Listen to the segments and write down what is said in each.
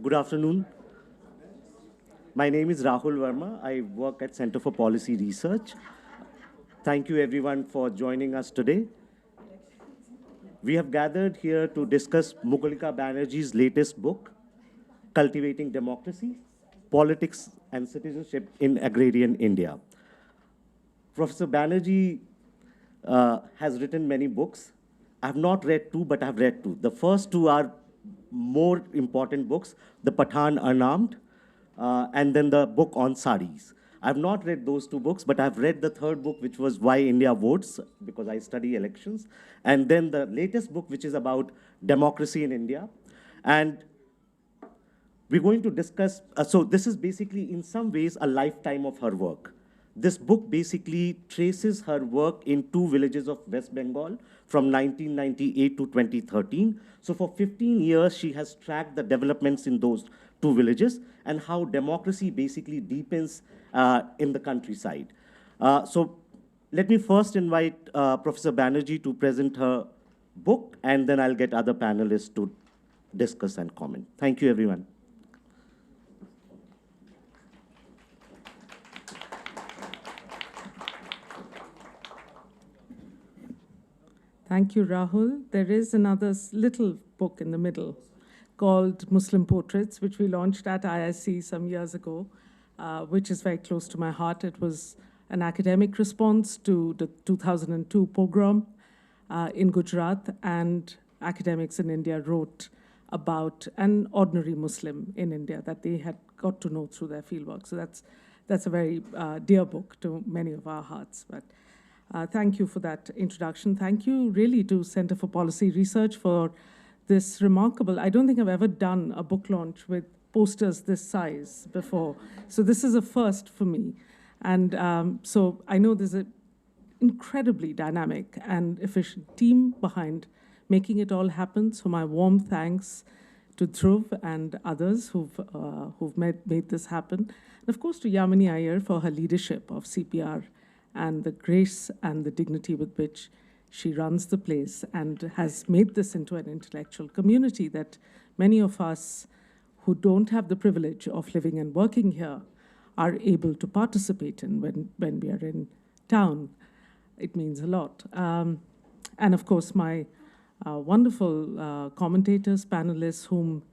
Good afternoon. My name is Rahul Verma. I work at Center for Policy Research. Thank you everyone for joining us today. We have gathered here to discuss Mukulika Banerjee's latest book, Cultivating Democracy, Politics and Citizenship in Agrarian India. Professor Banerjee has written many books. I have not read two, but I have read two. The first two are more important books, The Pathan Unarmed, and then the book on saris. I have not read those two books, but I've read the third book, which was Why India Votes, because I study elections. And then the latest book, which is about democracy in India. And we're going to discuss, so this is basically in some ways a lifetime of her work. This book basically traces her work in two villages of West Bengal from 1998 to 2013. So for 15 years, she has tracked the developments in those two villages and how democracy basically deepens in the countryside. So let me first invite Professor Banerjee to present her book, and then I'll get other panelists to discuss and comment. Thank you, everyone. Thank you, Rahul. There is another little book in the middle called Muslim Portraits, which we launched at IIC some years ago, which is very close to my heart. It was an academic response to the 2002 pogrom in Gujarat, and academics in India wrote about an ordinary Muslim in India that they had got to know through their fieldwork. So that's a very dear book to many of our hearts. But thank you for that introduction. Thank you really to Center for Policy Research for this remarkable, I don't think I've ever done a book launch with posters this size before. So this is a first for me. And so I know there's an incredibly dynamic and efficient team behind making it all happen. So my warm thanks to Dhruv and others who've made this happen. And of course to Yamini Aiyar for her leadership of CPR and the grace and the dignity with which she runs the place and has made this into an intellectual community that many of us who don't have the privilege of living and working here are able to participate in when we are in town. It means a lot. And of course, my wonderful commentators, panelists, whom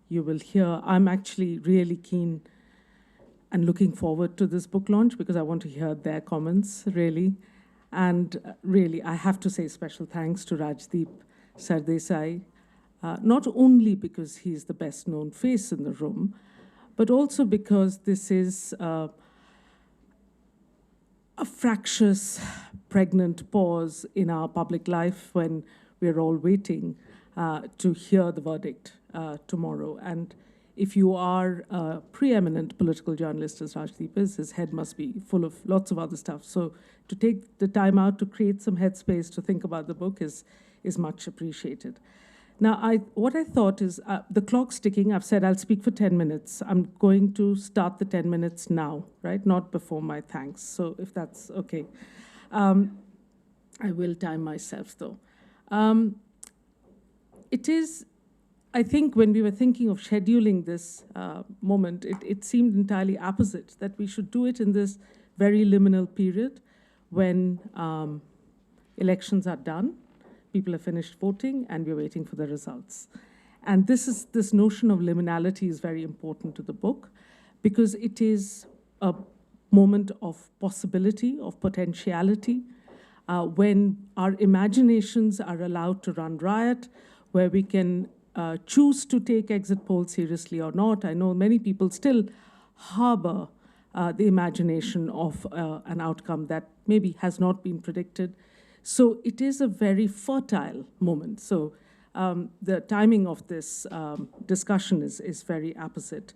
you will hear. I'm actually really keen and looking forward to this book launch because I want to hear their comments, really. And really, I have to say special thanks to Rajdeep Sardesai, not only because he's the best known face in the room, but also because this is a fractious, pregnant pause in our public life when we're all waiting to hear the verdict tomorrow. And if you are a preeminent political journalist, as Rajdeep is, his head must be full of lots of other stuff. So to take the time out to create some headspace to think about the book is much appreciated. Now, what I thought is, the clock's ticking. I've said I'll speak for 10 minutes. I'm going to start the 10 minutes now, right? Not before my thanks. So if that's okay. I will time myself, though. It is, I think when we were thinking of scheduling this moment, it seemed entirely opposite that we should do it in this very liminal period when elections are done, people have finished voting, and we're waiting for the results. And this notion of liminality is very important to the book because it is a moment of possibility, of potentiality, when our imaginations are allowed to run riot, where we can choose to take exit polls seriously or not. I know many people still harbor the imagination of an outcome that maybe has not been predicted. So it is a very fertile moment. So the timing of this discussion is very apposite.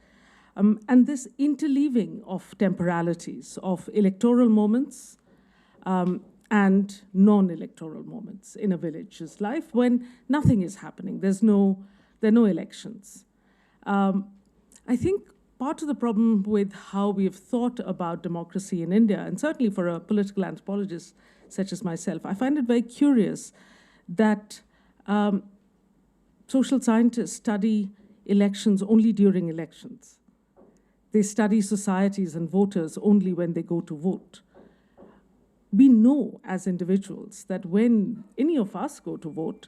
And this interleaving of temporalities, of electoral moments and non-electoral moments in a village's life when nothing is happening. There are no elections. I think part of the problem with how we have thought about democracy in India, and certainly for a political anthropologist such as myself, I find it very curious that social scientists study elections only during elections. They study societies and voters only when they go to vote. We know as individuals that when any of us go to vote,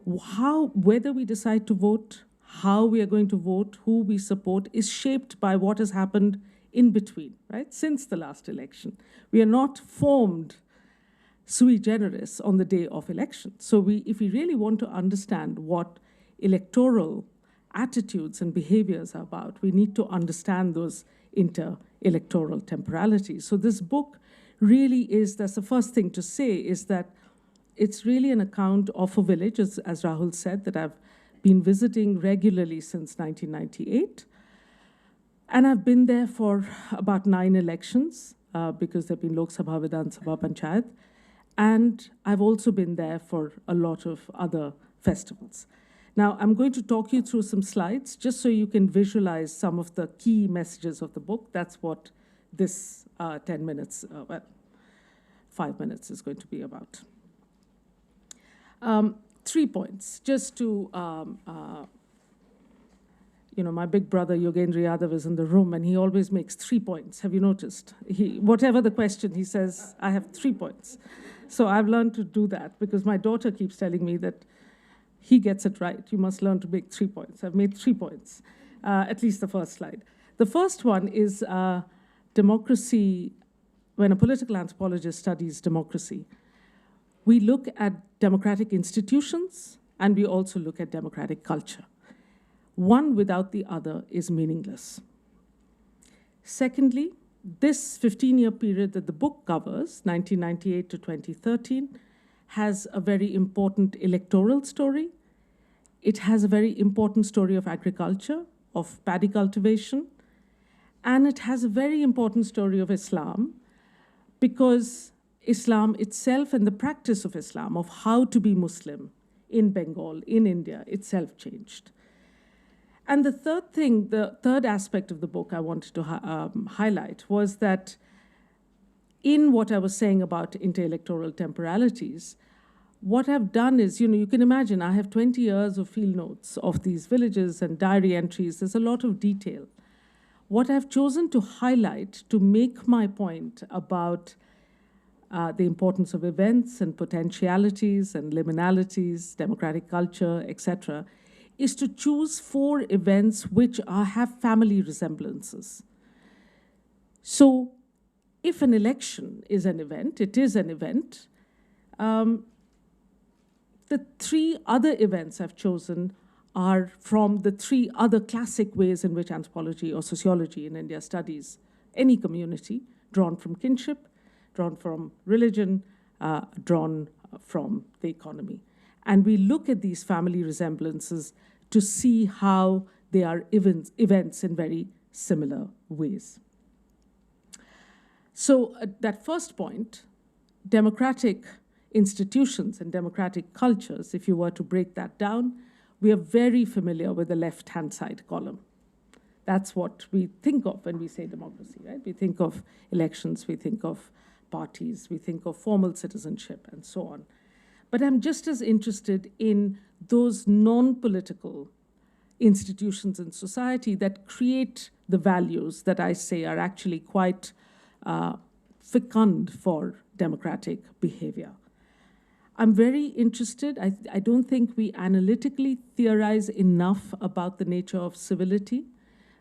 whether we decide to vote, how we are going to vote, who we support, is shaped by what has happened in between, right? Since the last election. We are not formed sui generis on the day of election. So if we really want to understand what electoral attitudes and behaviors are about, we need to understand those inter-electoral temporalities. So this book really is, that's the first thing to say, is that it's really an account of a village, as Rahul said, that I've been visiting regularly since 1998. And I've been there for about 9 elections, because there have been Lok Sabha, Vidhan Sabha, Panchayat. And I've also been there for a lot of other festivals. Now, I'm going to talk you through some slides, just so you can visualize some of the key messages of the book. That's what this 10 minutes, 5 minutes is going to be about. 3 points, just to, my big brother Yogendra Yadav is in the room, and he always makes 3 points. Have you noticed? Whatever the question, he says, I have 3 points. So I've learned to do that, because my daughter keeps telling me that he gets it right. You must learn to make 3 points. I've made 3 points, at least the first slide. The first one is democracy. When a political anthropologist studies democracy, we look at democratic institutions, and we also look at democratic culture. One without the other is meaningless. Secondly, this 15-year period that the book covers, 1998 to 2013, has a very important electoral story. It has a very important story of agriculture, of paddy cultivation, and it has a very important story of Islam, because Islam itself and the practice of Islam, of how to be Muslim in Bengal, in India, itself changed. And the third aspect of the book I wanted to highlight was that in what I was saying about inter-electoral temporalities, what I've done is, you can imagine, I have 20 years of field notes of these villages and diary entries. There's a lot of detail. What I've chosen to highlight to make my point about the importance of events and potentialities and liminalities, democratic culture, etc., is to choose 4 events which have family resemblances. So if an election is an event, it is an event. The 3 other events I've chosen are from the 3 other classic ways in which anthropology or sociology in India studies any community, drawn from kinship, drawn from religion, drawn from the economy. And we look at these family resemblances to see how they are events in very similar ways. So at that first point, democratic institutions and democratic cultures, if you were to break that down, we are very familiar with the left-hand side column. That's what we think of when we say democracy, right? We think of elections, we think of parties, we think of formal citizenship, and so on. But I'm just as interested in those non-political institutions in society that create the values that I say are actually quite fecund for democratic behavior. I'm very interested. I don't think we analytically theorize enough about the nature of civility.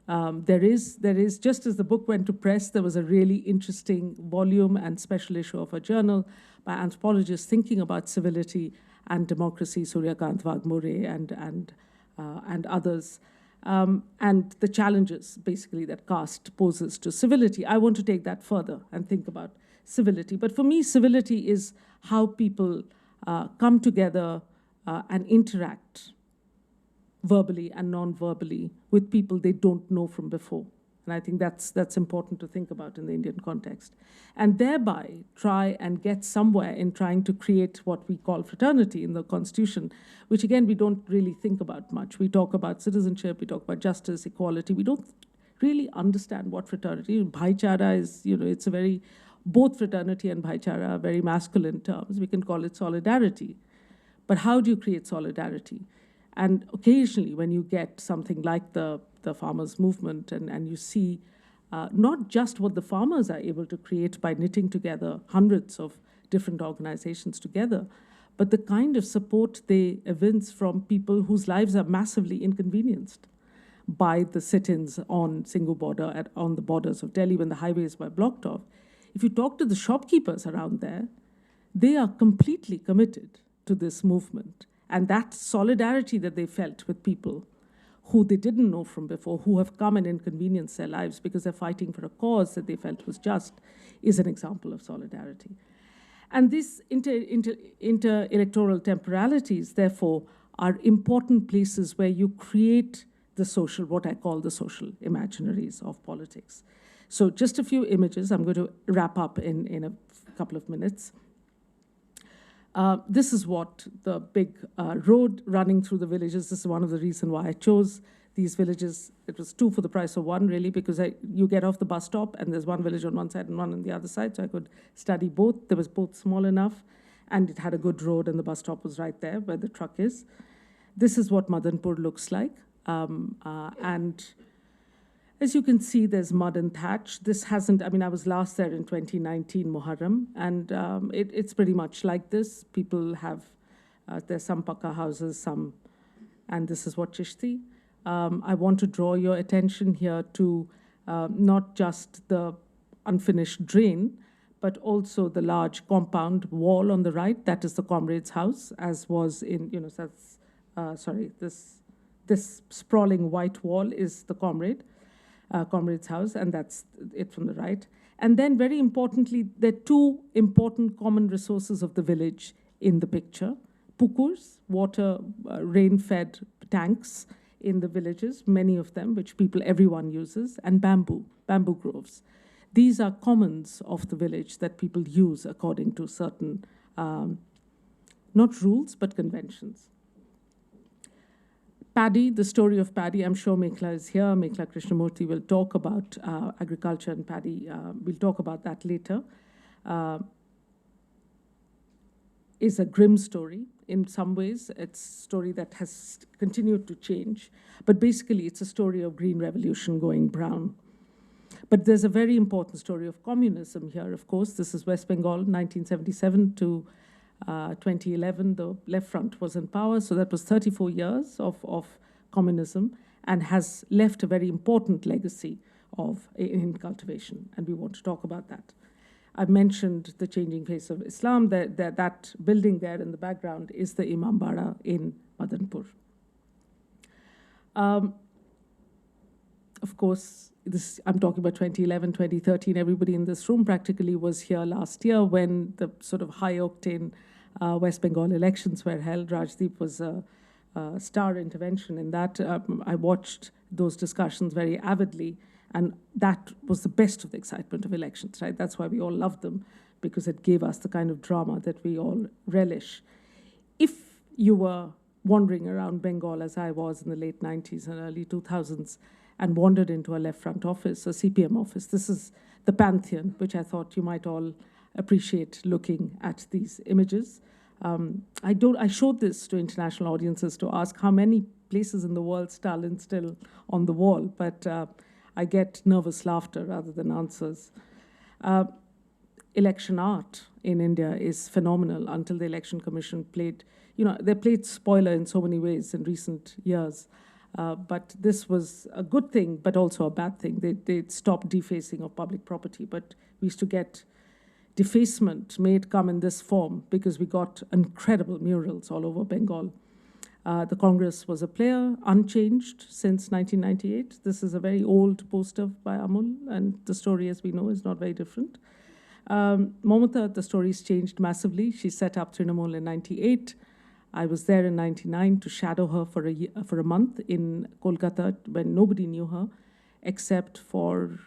There is, just as the book went to press, there was a really interesting volume and special issue of a journal by anthropologists thinking about civility and democracy, Suryakant Wagmore and others, and the challenges, basically, that caste poses to civility. I want to take that further and think about civility. But for me, civility is how people come together and interact verbally and non-verbally with people they don't know from before. And I think that's important to think about in the Indian context. And thereby try and get somewhere in trying to create what we call fraternity in the Constitution, which again, we don't really think about much. We talk about citizenship, we talk about justice, equality. We don't really understand what fraternity. Bhaichara is, it's a very, both fraternity and bhaichara are very masculine terms. We can call it solidarity. But how do you create solidarity? And occasionally, when you get something like the farmers' movement, and you see not just what the farmers are able to create by knitting together hundreds of different organizations together, but the kind of support they evince from people whose lives are massively inconvenienced by the sit-ins on Singhu border, on the borders of Delhi when the highways were blocked off. If you talk to the shopkeepers around there, they are completely committed to this movement. And that solidarity that they felt with people who they didn't know from before, who have come and inconvenienced their lives because they're fighting for a cause that they felt was just, is an example of solidarity. And these inter-electoral temporalities, therefore, are important places where you create the social, what I call the social imaginaries of politics. So just a few images. I'm going to wrap up in a couple of minutes. This is what the big road running through the villages. This is one of the reasons why I chose these villages. It was 2 for the price of 1, really, because you get off the bus stop and there's one village on one side and one on the other side, so I could study both. They was both small enough, and it had a good road, and the bus stop was right there where the truck is. This is what Madanpur looks like. And as you can see, there's mud and thatch. This hasn't, I mean, I was last there in 2019, Muharram, and it's pretty much like this. People have, there's some pakka houses, some, and this is what Chishti. I want to draw your attention here to not just the unfinished drain, but also the large compound wall on the right. That is the comrade's house, as was in, you know, that's, this sprawling white wall is the comrade's house, and that's it from the right. And then, very importantly, there are 2 important common resources of the village in the picture. Pukurs, water, rain-fed tanks in the villages, many of them, which everyone uses, and bamboo groves. These are commons of the village that people use according to certain, not rules, but conventions. Paddy, the story of paddy, I'm sure Mekhala is here. Mekhala Krishnamurthy will talk about agriculture and paddy. We'll talk about that later. Is a grim story in some ways. It's a story that has continued to change. But basically, it's a story of green revolution going brown. But there's a very important story of communism here, of course. This is West Bengal, 1977 to 2011, the left front was in power, so that was 34 years of communism, and has left a very important legacy in cultivation, and we want to talk about that. I've mentioned the changing face of Islam. That building there in the background is the Imambara in Madanpur. Of course, I'm talking about 2011, 2013. Everybody in this room practically was here last year when the sort of high-octane West Bengal elections were held. Rajdeep was a star intervention in that. I watched those discussions very avidly, and that was the best of the excitement of elections, right? That's why we all loved them, because it gave us the kind of drama that we all relish. If you were wandering around Bengal, as I was in the late 90s and early 2000s, and wandered into a left front office, a CPM office, this is the Pantheon, which I thought you might all appreciate looking at these images. I showed this to international audiences to ask how many places in the world Stalin's still on the wall, but I get nervous laughter rather than answers. Election art in India is phenomenal until the Election Commission played, they played spoiler in so many ways in recent years. But this was a good thing, but also a bad thing. They stopped defacing of public property, but we used to get defacement made come in this form because we got incredible murals all over Bengal. The Congress was a player, unchanged since 1998. This is a very old poster by Amul, and the story, as we know, is not very different. Momata, the story's changed massively. She set up Trinamool in 98. I was there in 99 to shadow her for a month in Kolkata when nobody knew her, except for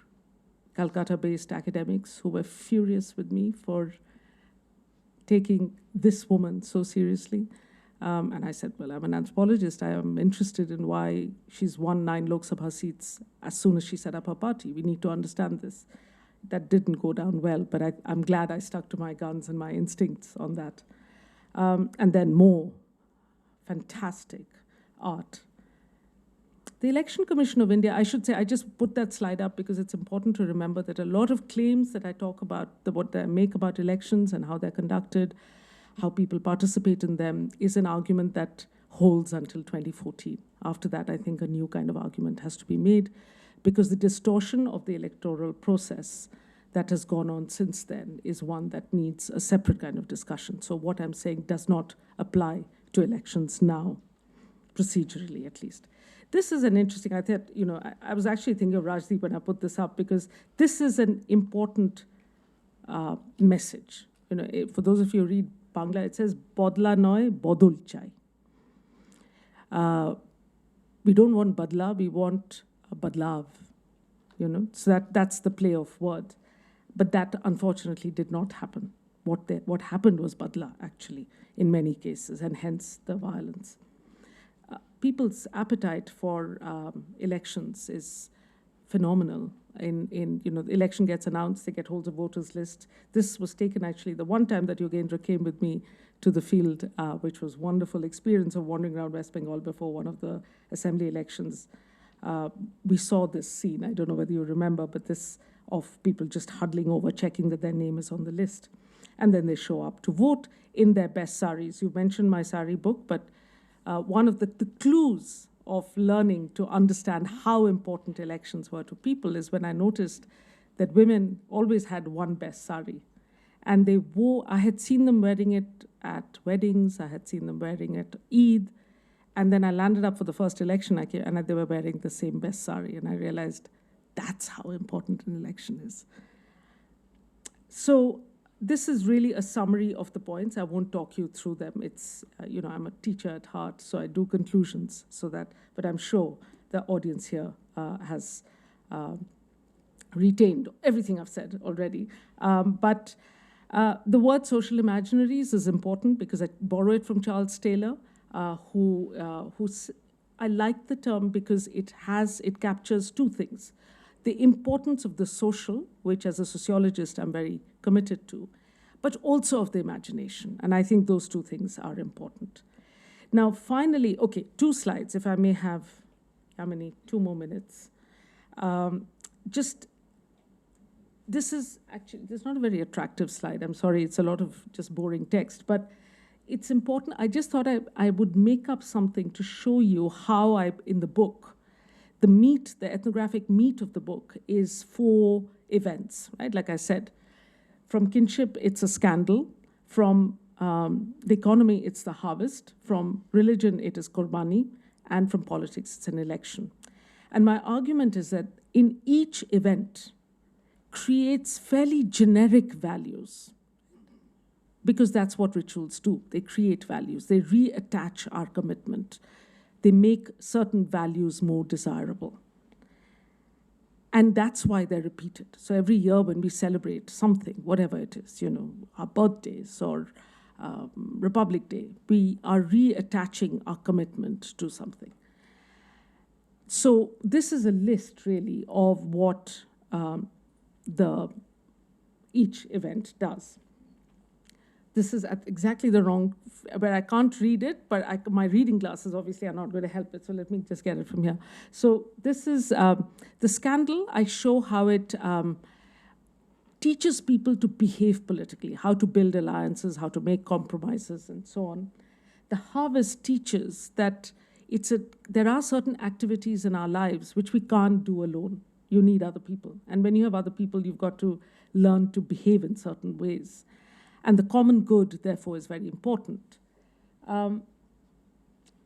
Calcutta-based academics who were furious with me for taking this woman so seriously. And I said, well, I'm an anthropologist. I am interested in why she's won 9 Lok Sabha seats as soon as she set up her party. We need to understand this. That didn't go down well, but I'm glad I stuck to my guns and my instincts on that. And then more fantastic art. The Election Commission of India, I should say, I just put that slide up because it's important to remember that a lot of claims that I talk about, what I make about elections and how they're conducted, how people participate in them, is an argument that holds until 2014. After that, I think a new kind of argument has to be made because the distortion of the electoral process that has gone on since then is one that needs a separate kind of discussion. So what I'm saying does not apply to elections now, procedurally at least. This is an interesting, I thought, I was actually thinking of Rajdeep when I put this up because this is an important message. For those of you who read Bangla, it says, Bodla noy, bodol chai. We don't want badla, we want a badlav. So that's the play of words. But that, unfortunately, did not happen. What happened was badla, actually, in many cases, and hence the violence. People's appetite for elections is phenomenal. The election gets announced, they get hold of voters' list. This was taken, actually, the one time that Yogendra came with me to the field, which was a wonderful experience of wandering around West Bengal before one of the assembly elections. We saw this scene, I don't know whether you remember, but this of people just huddling over, checking that their name is on the list. And then they show up to vote in their best saris. You mentioned my sari book, but one of the clues of learning to understand how important elections were to people is when I noticed that women always had one best sari. And I had seen them wearing it at weddings, I had seen them wearing it at Eid, and then I landed up for the first election, and they were wearing the same best sari, and I realized that's how important an election is. So this is really a summary of the points. I won't talk you through them. It's, I'm a teacher at heart, so I do conclusions but I'm sure the audience here has retained everything I've said already. But the word social imaginaries is important because I borrow it from Charles Taylor, who's, I like the term because it captures two things. The importance of the social, which as a sociologist I'm very committed to, but also of the imagination. And I think those two things are important. Now, finally, okay, 2 slides, if I may have, Yamini, 2 more minutes. This is not a very attractive slide. I'm sorry, it's a lot of just boring text, but it's important. I just thought I would make up something to show you how in the book, the ethnographic meat of the book is 4 events, right? Like I said, from kinship, it's a scandal. From the economy, it's the harvest. From religion, it is Qurbani. And from politics, it's an election. And my argument is that in each event creates fairly generic values, because that's what rituals do. They create values. They reattach our commitment. They make certain values more desirable. And that's why they're repeated. So every year when we celebrate something, whatever it is, our birthdays or Republic Day, we are reattaching our commitment to something. So this is a list, really, of what each event does. This is at exactly the wrong, where I can't read it, but my reading glasses obviously are not going to help it, so let me just get it from here. So this is the scandal. I show how it teaches people to behave politically, how to build alliances, how to make compromises, and so on. The harvest teaches that there are certain activities in our lives which we can't do alone. You need other people. And when you have other people, you've got to learn to behave in certain ways. And the common good, therefore, is very important. And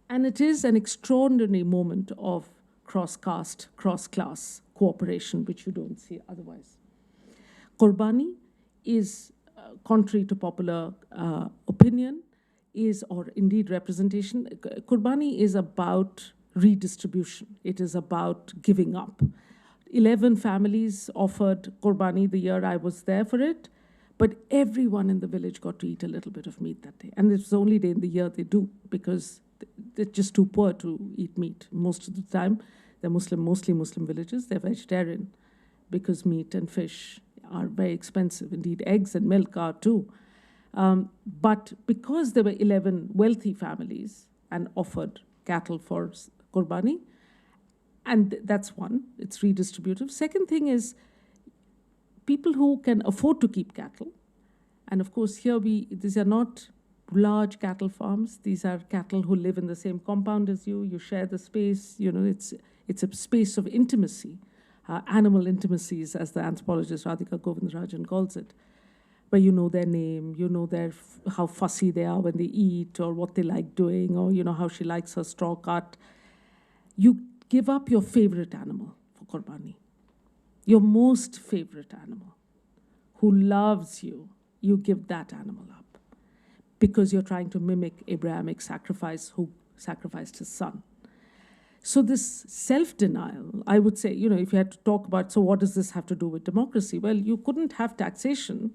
it is an extraordinary moment of cross-caste, cross-class cooperation, which you don't see otherwise. Qurbani is, contrary to popular opinion, or indeed representation, Qurbani is about redistribution. It is about giving up. 11 families offered Qurbani the year I was there for it, but everyone in the village got to eat a little bit of meat that day. And it's the only day in the year they do, because they're just too poor to eat meat. Most of the time, they're mostly Muslim villages, they're vegetarian, because meat and fish are very expensive. Indeed, eggs and milk are too. But because there were 11 wealthy families and offered cattle for Qurbani. And that's one, it's redistributive. Second thing is people who can afford to keep cattle. And of course, here these are not large cattle farms. These are cattle who live in the same compound as you. You share the space. It's a space of intimacy, animal intimacies, as the anthropologist Radhika Govindrajan calls it, where you know their name, you know how fussy they are when they eat, or what they like doing, or how she likes her straw cut. You give up your favorite animal for Qurbani, your most favorite animal, who loves you. You give that animal up because you're trying to mimic Abrahamic sacrifice, who sacrificed his son. So this self-denial, I would say, if you had to talk about, so what does this have to do with democracy? Well, you couldn't have taxation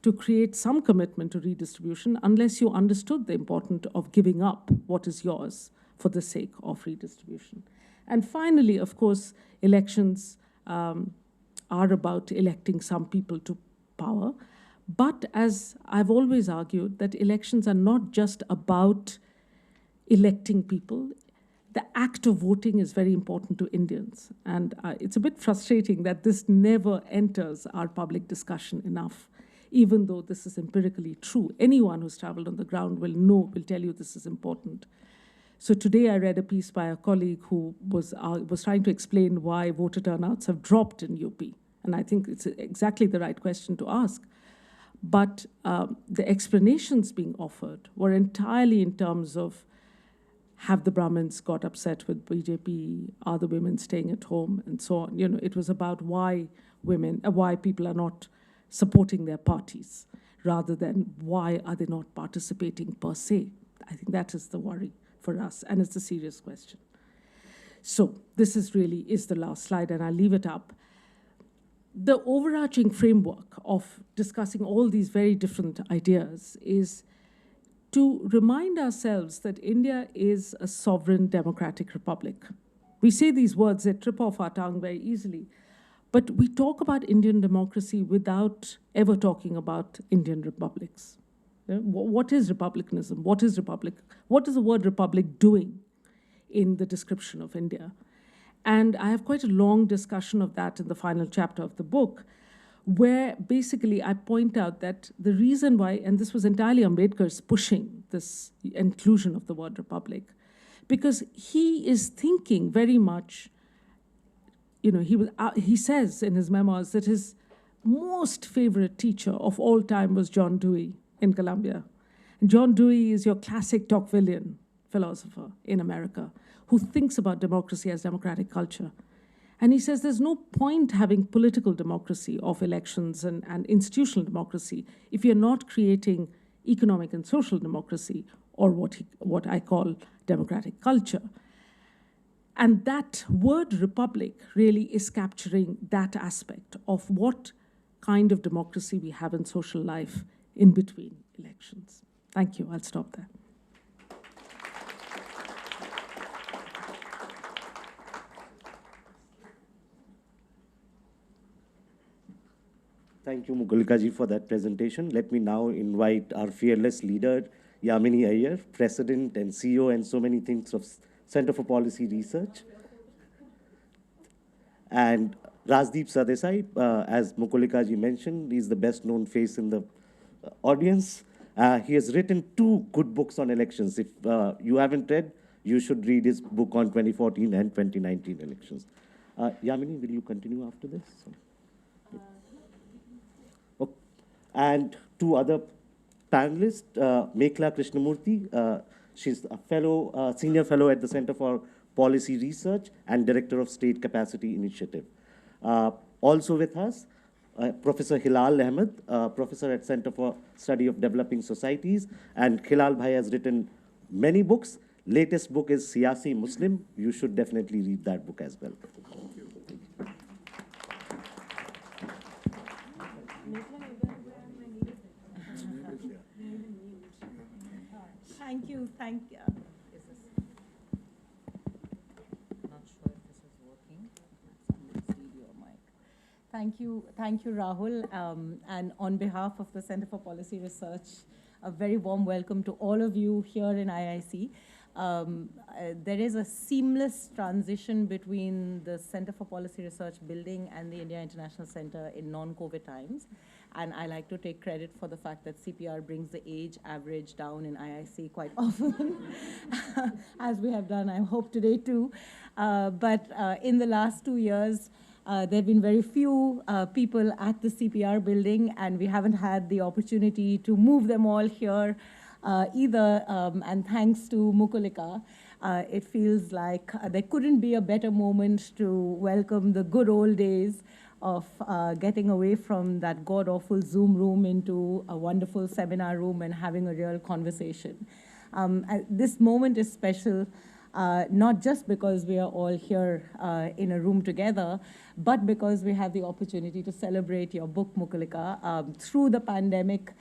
to create some commitment to redistribution unless you understood the importance of giving up what is yours for the sake of redistribution. And finally, of course, elections are about electing some people to power. But as I've always argued, that elections are not just about electing people. The act of voting is very important to Indians. And it's a bit frustrating that this never enters our public discussion enough, even though this is empirically true. Anyone who's traveled on the ground will tell you this is important. So today I read a piece by a colleague who was trying to explain why voter turnouts have dropped in UP. And I think it's exactly the right question to ask. But the explanations being offered were entirely in terms of, have the Brahmins got upset with BJP? Are the women staying at home? And so on. It was about why people are not supporting their parties, rather than why are they not participating per se. I think that is the worry for us, and it's a serious question. So this is the last slide, and I'll leave it up. The overarching framework of discussing all these very different ideas is to remind ourselves that India is a sovereign democratic republic. We say these words, they trip off our tongue very easily, but we talk about Indian democracy without ever talking about Indian republics. What is republicanism? What is republic? What is the word republic doing in the description of India? And I have quite a long discussion of that in the final chapter of the book, where basically I point out that the reason why, and this was entirely Ambedkar's pushing this inclusion of the word republic, because he is thinking very much, he says in his memoirs that his most favorite teacher of all time was John Dewey in Columbia. And John Dewey is your classic Tocquevillian philosopher in America, who thinks about democracy as democratic culture. And he says there's no point having political democracy of elections and institutional democracy if you're not creating economic and social democracy, or what I call democratic culture. And that word republic really is capturing that aspect of what kind of democracy we have in social life in between elections. Thank you. I'll stop there. Thank you, Mukulika ji, for that presentation. Let me now invite our fearless leader, Yamini Aiyar, President and CEO and so many things of Center for Policy Research. And Rajdeep Sardesai, as Mukulika ji mentioned, is the best known face in the audience. He has written 2 good books on elections. If you haven't read, you should read his book on 2014 and 2019 elections. Yamini, will you continue after this? Okay. And 2 other panelists, Mekhala Krishnamurthy, she's a fellow, senior fellow at the Center for Policy Research and Director of State Capacity Initiative. Also with us, Professor Hilal Ahmed, professor at Center for Study of Developing Societies, and Hilal bhai has written many books. Latest book is Siyasi Muslim. You should definitely read that book as well. Thank you. Thank you, Rahul. And on behalf of the Center for Policy Research, a very warm welcome to all of you here in IIC. there is a seamless transition between the Center for Policy Research building and the India International Center in non-COVID times. And I like to take credit for the fact that CPR brings the age average down in IIC quite often, as we have done, I hope, today too. But in the last 2 years, there have been very few people at the CPR building, and we haven't had the opportunity to move them all here either. And thanks to Mukulika, it feels like there couldn't be a better moment to welcome the good old days of getting away from that god-awful Zoom room into a wonderful seminar room and having a real conversation. This moment is special, not just because we are all here in a room together, but because we have the opportunity to celebrate your book, Mukulika, through the pandemic,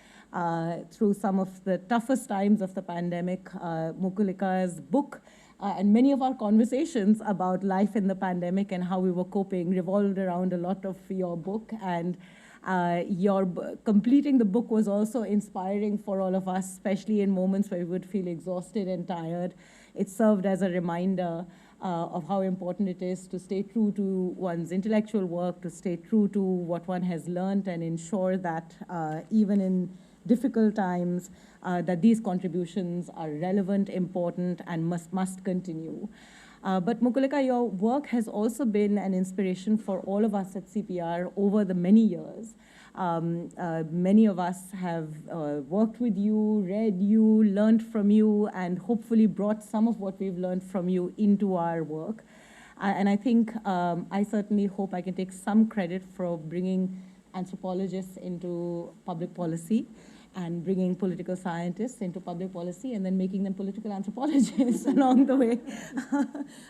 through some of the toughest times of the pandemic. Mukulika's book and many of our conversations about life in the pandemic and how we were coping revolved around a lot of your book. And completing the book was also inspiring for all of us, especially in moments where we would feel exhausted and tired. It served as a reminder of how important it is to stay true to one's intellectual work, to stay true to what one has learned, and ensure that even in difficult times, that these contributions are relevant, important, and must continue. But Mukulika, your work has also been an inspiration for all of us at CPR over the many years. Many of us have worked with you, read you, learned from you, and hopefully brought some of what we've learned from you into our work. And I think I certainly hope I can take some credit for bringing anthropologists into public policy, and bringing political scientists into public policy, and then making them political anthropologists along the way.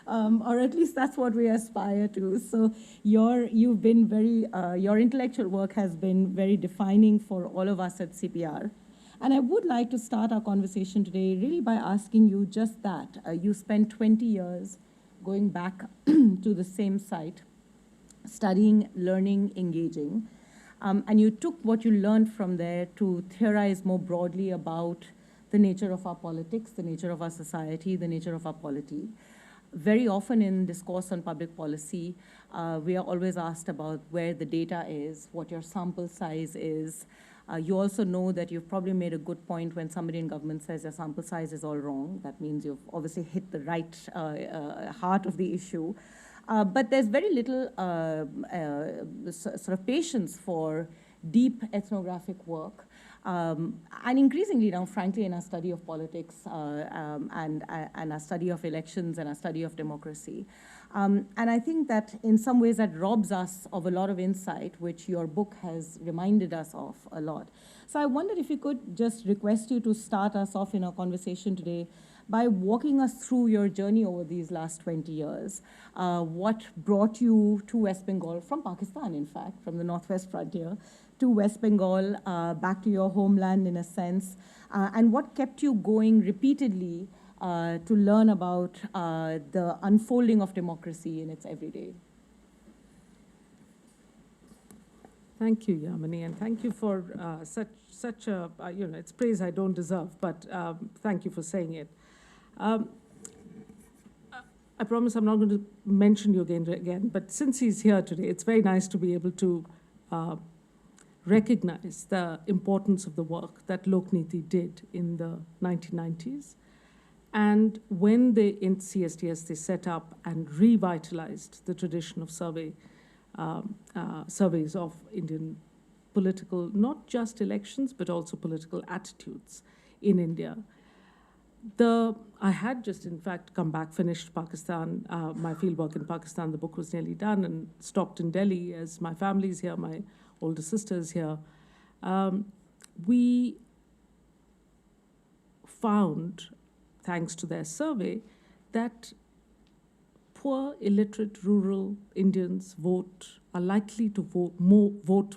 Or at least that's what we aspire to. So your intellectual work has been very defining for all of us at CPR. And I would like to start our conversation today really by asking you just that. You spent 20 years going back to the same site, studying, learning, engaging. And you took what you learned from there to theorize more broadly about the nature of our politics, the nature of our society, the nature of our polity. Very often in discourse on public policy, we are always asked about where the data is, what your sample size is. You also know that you've probably made a good point when somebody in government says your sample size is all wrong. That means you've obviously hit the right heart of the issue. But there's very little sort of patience for deep ethnographic work. And increasingly now, frankly, in our study of politics and our study of elections and our study of democracy. And I think that in some ways that robs us of a lot of insight, which your book has reminded us of a lot. So I wondered if you could just request you to start us off in our conversation today by walking us through your journey over these last 20 years. What brought you to West Bengal, from Pakistan, in fact, from the northwest frontier, to West Bengal, back to your homeland in a sense, and what kept you going repeatedly to learn about the unfolding of democracy in its everyday? Thank you, Yamini, and thank you for such a, it's praise I don't deserve, but thank you for saying it. I promise I'm not going to mention Yogendra again, but since he's here today, it's very nice to be able to recognize the importance of the work that Lokniti did in the 1990s. And when they, in CSTS, they set up and revitalized the tradition of surveys of Indian political, not just elections, but also political attitudes in India. I had just, in fact, come back, finished Pakistan, my fieldwork in Pakistan. The book was nearly done, and stopped in Delhi as my family's here, my older sister's here. We found, thanks to their survey, that poor, illiterate, rural Indians are likely to vote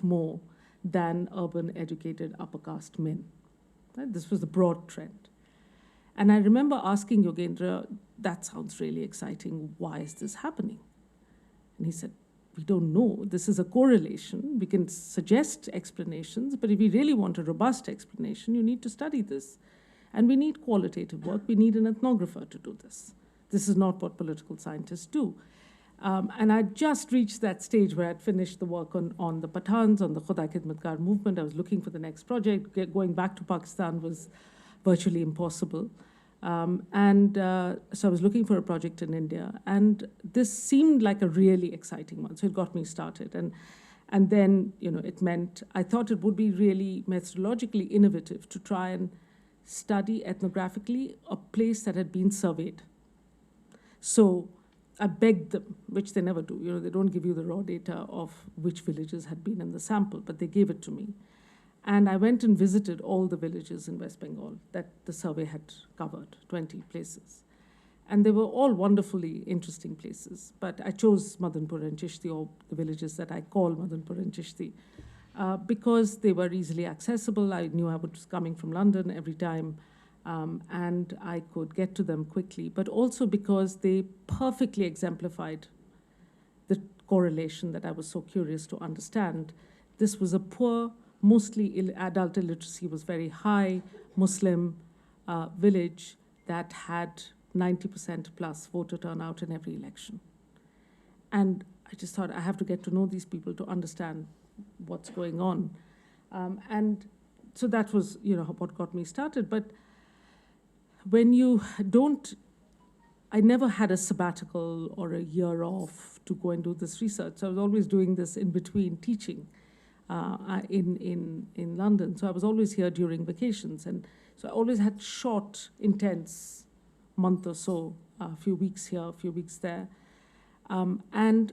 more than urban, educated, upper caste men. Right? This was the broad trend. And I remember asking Yogendra, that sounds really exciting. Why is this happening? And he said, we don't know. This is a correlation. We can suggest explanations, but if you really want a robust explanation, you need to study this. And we need qualitative work. We need an ethnographer to do this. This is not what political scientists do. And I just reached that stage where I'd finished the work on the Pathans, on the Khuda Khidmatkar movement. I was looking for the next project. Going back to Pakistan was virtually impossible. So I was looking for a project in India. And this seemed like a really exciting one. So it got me started. And then, it meant I thought it would be really methodologically innovative to try and study ethnographically a place that had been surveyed. So I begged them, which they never do. They don't give you the raw data of which villages had been in the sample, but they gave it to me. And I went and visited all the villages in West Bengal that the survey had covered, 20 places. And they were all wonderfully interesting places. But I chose Madanpur and Chishti, or the villages that I call Madanpur and Chishti, because they were easily accessible. I knew I was coming from London every time. And I could get to them quickly, but also because they perfectly exemplified the correlation that I was so curious to understand. This was a poor, mostly adult illiteracy was very high, Muslim village that had 90% plus voter turnout in every election. And I just thought, I have to get to know these people to understand what's going on. And so that was, what got me started. But when you don't, I never had a sabbatical or a year off to go and do this research. So I was always doing this in between teaching in London. So I was always here during vacations. And so I always had short, intense month or so, a few weeks here, a few weeks there. And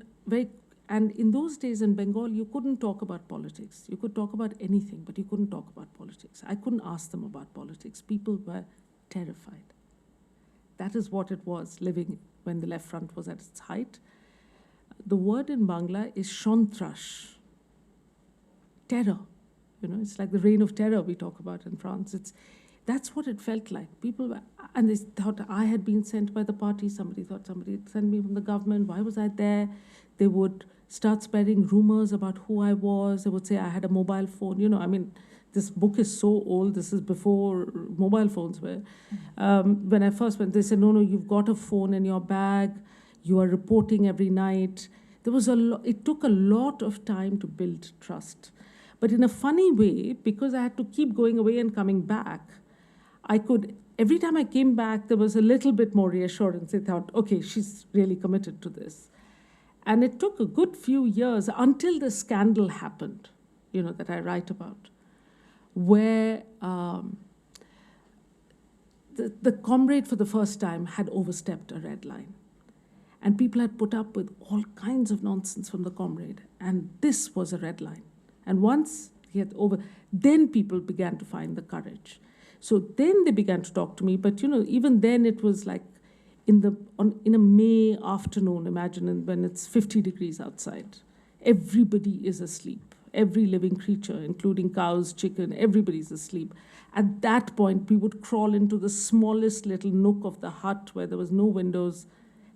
in those days in Bengal, you couldn't talk about politics. You could talk about anything, but you couldn't talk about politics. I couldn't ask them about politics. People were terrified. That is what it was, living when the Left Front was at its height. The word in Bangla is Shontrash, terror. It's like the reign of terror we talk about in France. That's what it felt like. People were, and they thought I had been sent by the party. Somebody thought somebody had sent me from the government. Why was I there? They would start spreading rumors about who I was. They would say I had a mobile phone. This book is so old. This is before mobile phones were. When I first went, they said, no, you've got a phone in your bag. You are reporting every night. It took a lot of time to build trust. But in a funny way, because I had to keep going away and coming back, every time I came back, there was a little bit more reassurance. They thought, okay, she's really committed to this. And it took a good few years until the scandal happened, that I write about, where the comrade for the first time had overstepped a red line. And people had put up with all kinds of nonsense from the comrade. And this was a red line. And once he had then people began to find the courage. So then they began to talk to me. But, even then it was like in a May afternoon, imagine when it's 50 degrees outside. Everybody is asleep. Every living creature, including cows, chicken, everybody's asleep. At that point, we would crawl into the smallest little nook of the hut where there was no windows,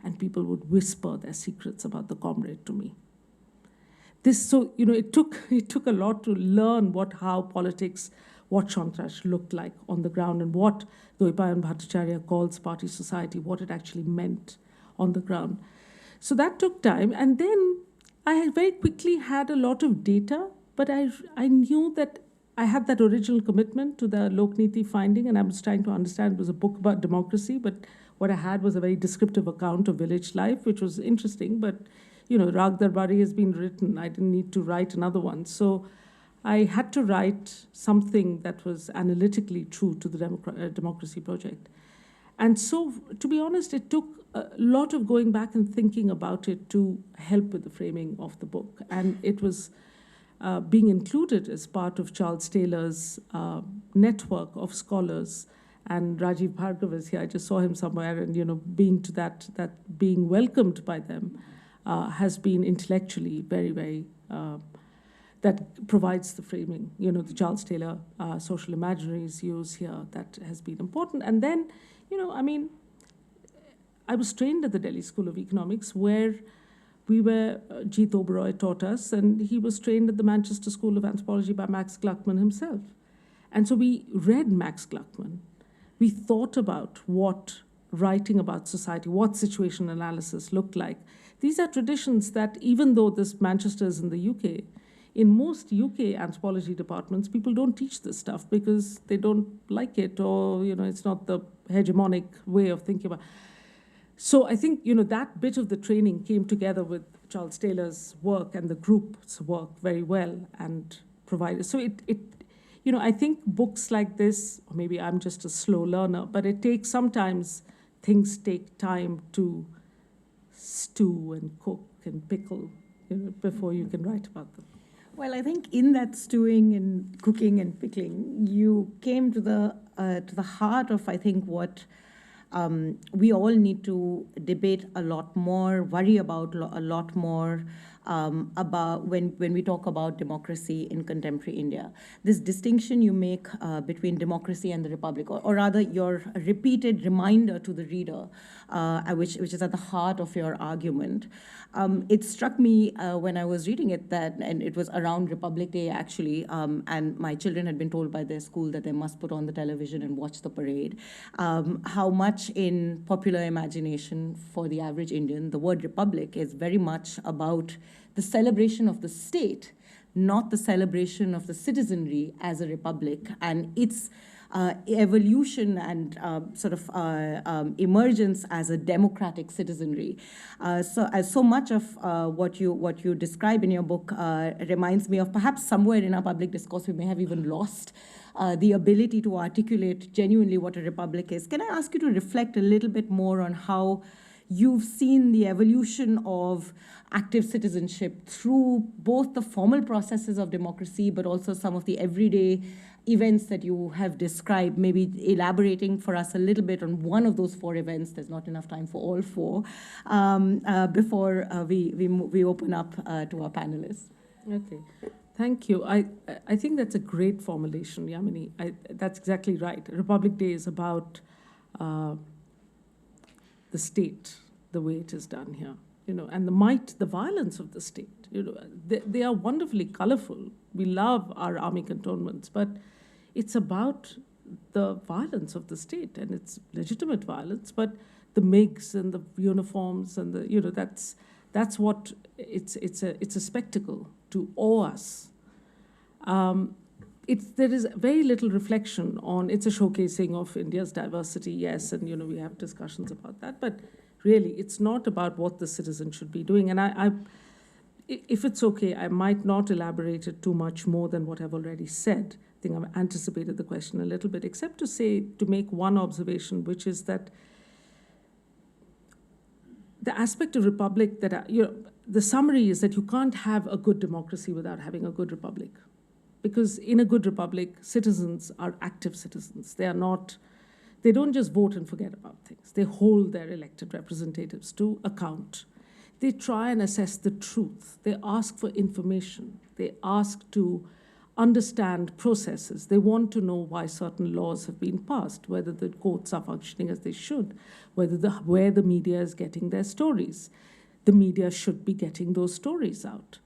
and people would whisper their secrets about the comrade to me. It took a lot to learn how politics, what Shantrash looked like on the ground, and what Doipayan Bhattacharya calls party society, what it actually meant on the ground. So that took time, and then I had very quickly had a lot of data, but I knew that I had that original commitment to the Lokniti finding, and I was trying to understand. It was a book about democracy, but what I had was a very descriptive account of village life, which was interesting, but Rag Darbari has been written. I didn't need to write another one. So I had to write something that was analytically true to the democracy project. And so, to be honest, it took a lot of going back and thinking about it to help with the framing of the book. And it was being included as part of Charles Taylor's network of scholars. And Rajiv Bhargav is here. I just saw him somewhere, and being welcomed by them has been intellectually very, very, that provides the framing. The Charles Taylor social imaginaries use here, that has been important. And then, I was trained at the Delhi School of Economics, where Jeet Oberoi taught us, and he was trained at the Manchester School of Anthropology by Max Gluckman himself. And so we read Max Gluckman. we thought about what writing about society, what situation analysis looked like. These are traditions that, even though this Manchester is in the UK, in most UK anthropology departments, people don't teach this stuff because they don't like it, or it's not the hegemonic way of thinking about. So I think that bit of the training came together with Charles Taylor's work and the group's work very well and provided. So I think books like this, or maybe I'm just a slow learner, but it takes sometimes things take time to stew and cook and pickle, before you can write about them. Well, I think in that stewing and cooking and pickling, you came to the heart of, I think, what we all need to debate a lot more, worry about a lot more, about when we talk about democracy in contemporary India. This distinction you make between democracy and the republic, or rather your repeated reminder to the reader, which is at the heart of your argument. It struck me when I was reading it and it was around Republic Day actually, and my children had been told by their school that they must put on the television and watch the parade, how much in popular imagination for the average Indian, the word republic is very much about the celebration of the state, not the celebration of the citizenry as a republic, and its evolution and emergence as a democratic citizenry. So much of what you describe in your book reminds me of perhaps somewhere in our public discourse we may have even lost the ability to articulate genuinely what a republic is. Can I ask you to reflect a little bit more on how you've seen the evolution of active citizenship through both the formal processes of democracy, but also some of the everyday events that you have described, maybe elaborating for us a little bit on one of those 4 events. There's not enough time for all 4 before we open up to our panelists. Okay, thank you. I think that's a great formulation, Yamini. That's exactly right. Republic Day is about the state, the way it is done here, and the might, the violence of the state. They are wonderfully colorful. We love our army cantonments, but it's about the violence of the state, and it's legitimate violence, but the MiGs and the uniforms and that's what it's a spectacle to awe us. There is very little reflection on, it's a showcasing of India's diversity, yes, and we have discussions about that, but really it's not about what the citizen should be doing. And if it's okay, I might not elaborate it too much more than what I've already said. I think I've anticipated the question a little bit, except to make one observation, which is that the aspect of republic that, the summary is that you can't have a good democracy without having a good republic. Because in a good republic, citizens are active citizens. They don't just vote and forget about things. They hold their elected representatives to account. They try and assess the truth. They ask for information. They ask to understand processes. They want to know why certain laws have been passed, whether the courts are functioning as they should, where the media is getting their stories. The media should be getting those stories out.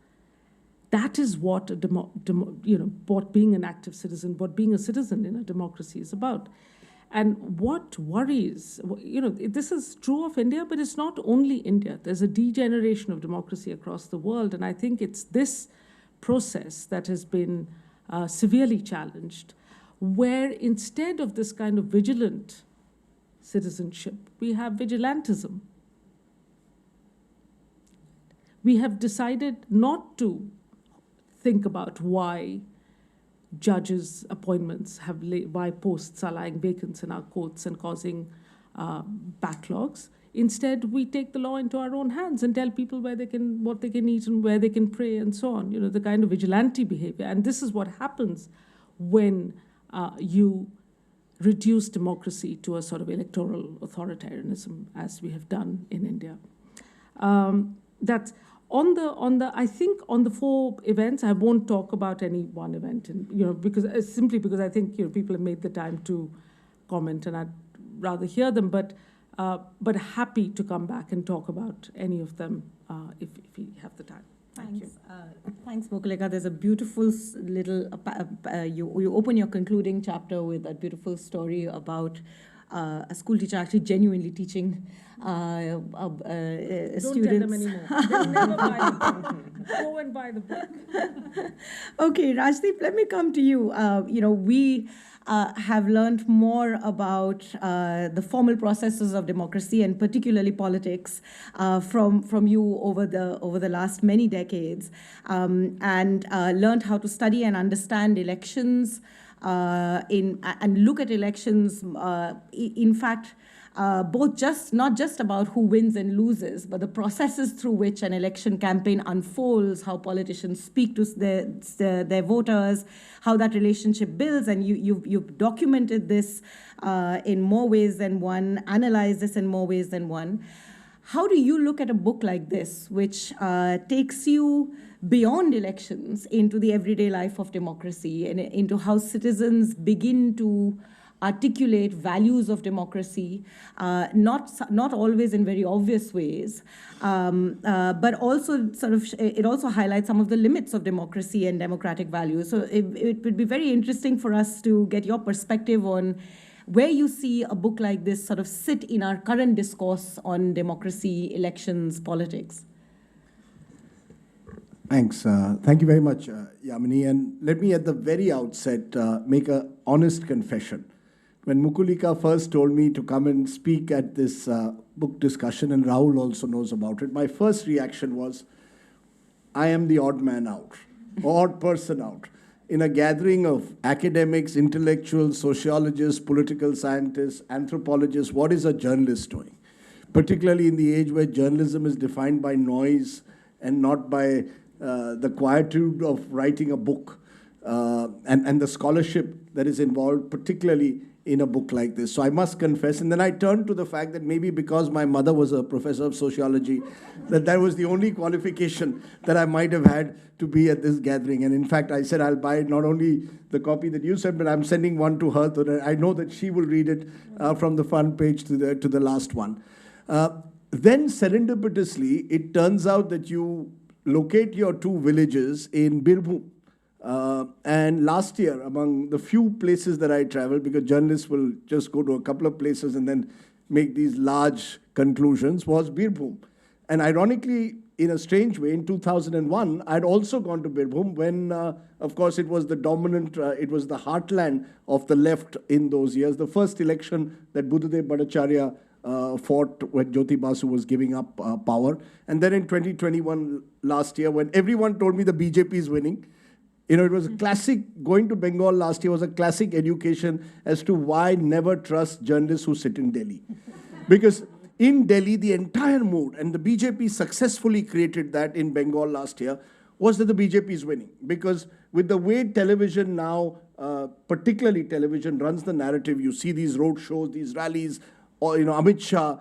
That is what what being an active citizen, what being a citizen in a democracy is about. And what worries, this is true of India, but it's not only India. There's a degeneration of democracy across the world, and I think it's this process that has been severely challenged, where instead of this kind of vigilant citizenship, we have vigilantism. We have decided not to think about why judges' appointments why posts are lying vacant in our courts and causing backlogs. Instead, we take the law into our own hands and tell people what they can eat and where they can pray and so on, the kind of vigilante behavior. And this is what happens when you reduce democracy to a sort of electoral authoritarianism, as we have done in India. That's I think on the 4 events, I won't talk about any one event, simply because I think people have made the time to comment, and I'd rather hear them. But happy to come back and talk about any of them if we have the time. Thanks, Mukulika. There's a beautiful little, you open your concluding chapter with a beautiful story about a school teacher actually genuinely teaching Don't students. tell them anymore. They'll never buy the book. Go and buy the book. Okay, Rajdeep, let me come to you. We have learned more about the formal processes of democracy and particularly politics from you over the last many decades, and learned how to study and understand elections and look at elections. In fact, both not just about who wins and loses, but the processes through which an election campaign unfolds, how politicians speak to their voters, how that relationship builds, and you've documented this in more ways than one, analyzed this in more ways than one. How do you look at a book like this, which takes you beyond elections into the everyday life of democracy and into how citizens begin to articulate values of democracy, not always in very obvious ways, but also it also highlights some of the limits of democracy and democratic values. So it would be very interesting for us to get your perspective on where you see a book like this sort of sit in our current discourse on democracy, elections, politics. Thanks. Thank you very much, Yamini. And let me at the very outset make an honest confession. When Mukulika first told me to come and speak at this book discussion, and Rahul also knows about it, my first reaction was, I am the odd man out, odd person out. In a gathering of academics, intellectuals, sociologists, political scientists, anthropologists, what is a journalist doing? Particularly in the age where journalism is defined by noise and not by the quietude of writing a book and the scholarship that is involved, particularly in a book like this. So I must confess, and then I turned to the fact that maybe because my mother was a professor of sociology, that was the only qualification that I might have had to be at this gathering. And in fact, I said I'll buy not only the copy that you sent, but I'm sending one to her so that I know that she will read it from the front page to the last one. Then serendipitously, it turns out that you locate your two villages in Birbhum. And last year, among the few places that I traveled, because journalists will just go to a couple of places and then make these large conclusions, was Birbhum. And ironically, in a strange way, in 2001, I'd also gone to Birbhum when, of course, it was the dominant, it was the heartland of the left in those years. The first election that Buddhadev Bhattacharya fought when Jyoti Basu was giving up power. And then in 2021, last year, when everyone told me the BJP is winning, it was a classic, going to Bengal last year was a classic education as to why never trust journalists who sit in Delhi. Because in Delhi, the entire mood, and the BJP successfully created that in Bengal last year, was that the BJP is winning. Because with the way television now, particularly television, runs the narrative, you see these road shows, these rallies, or Amit Shah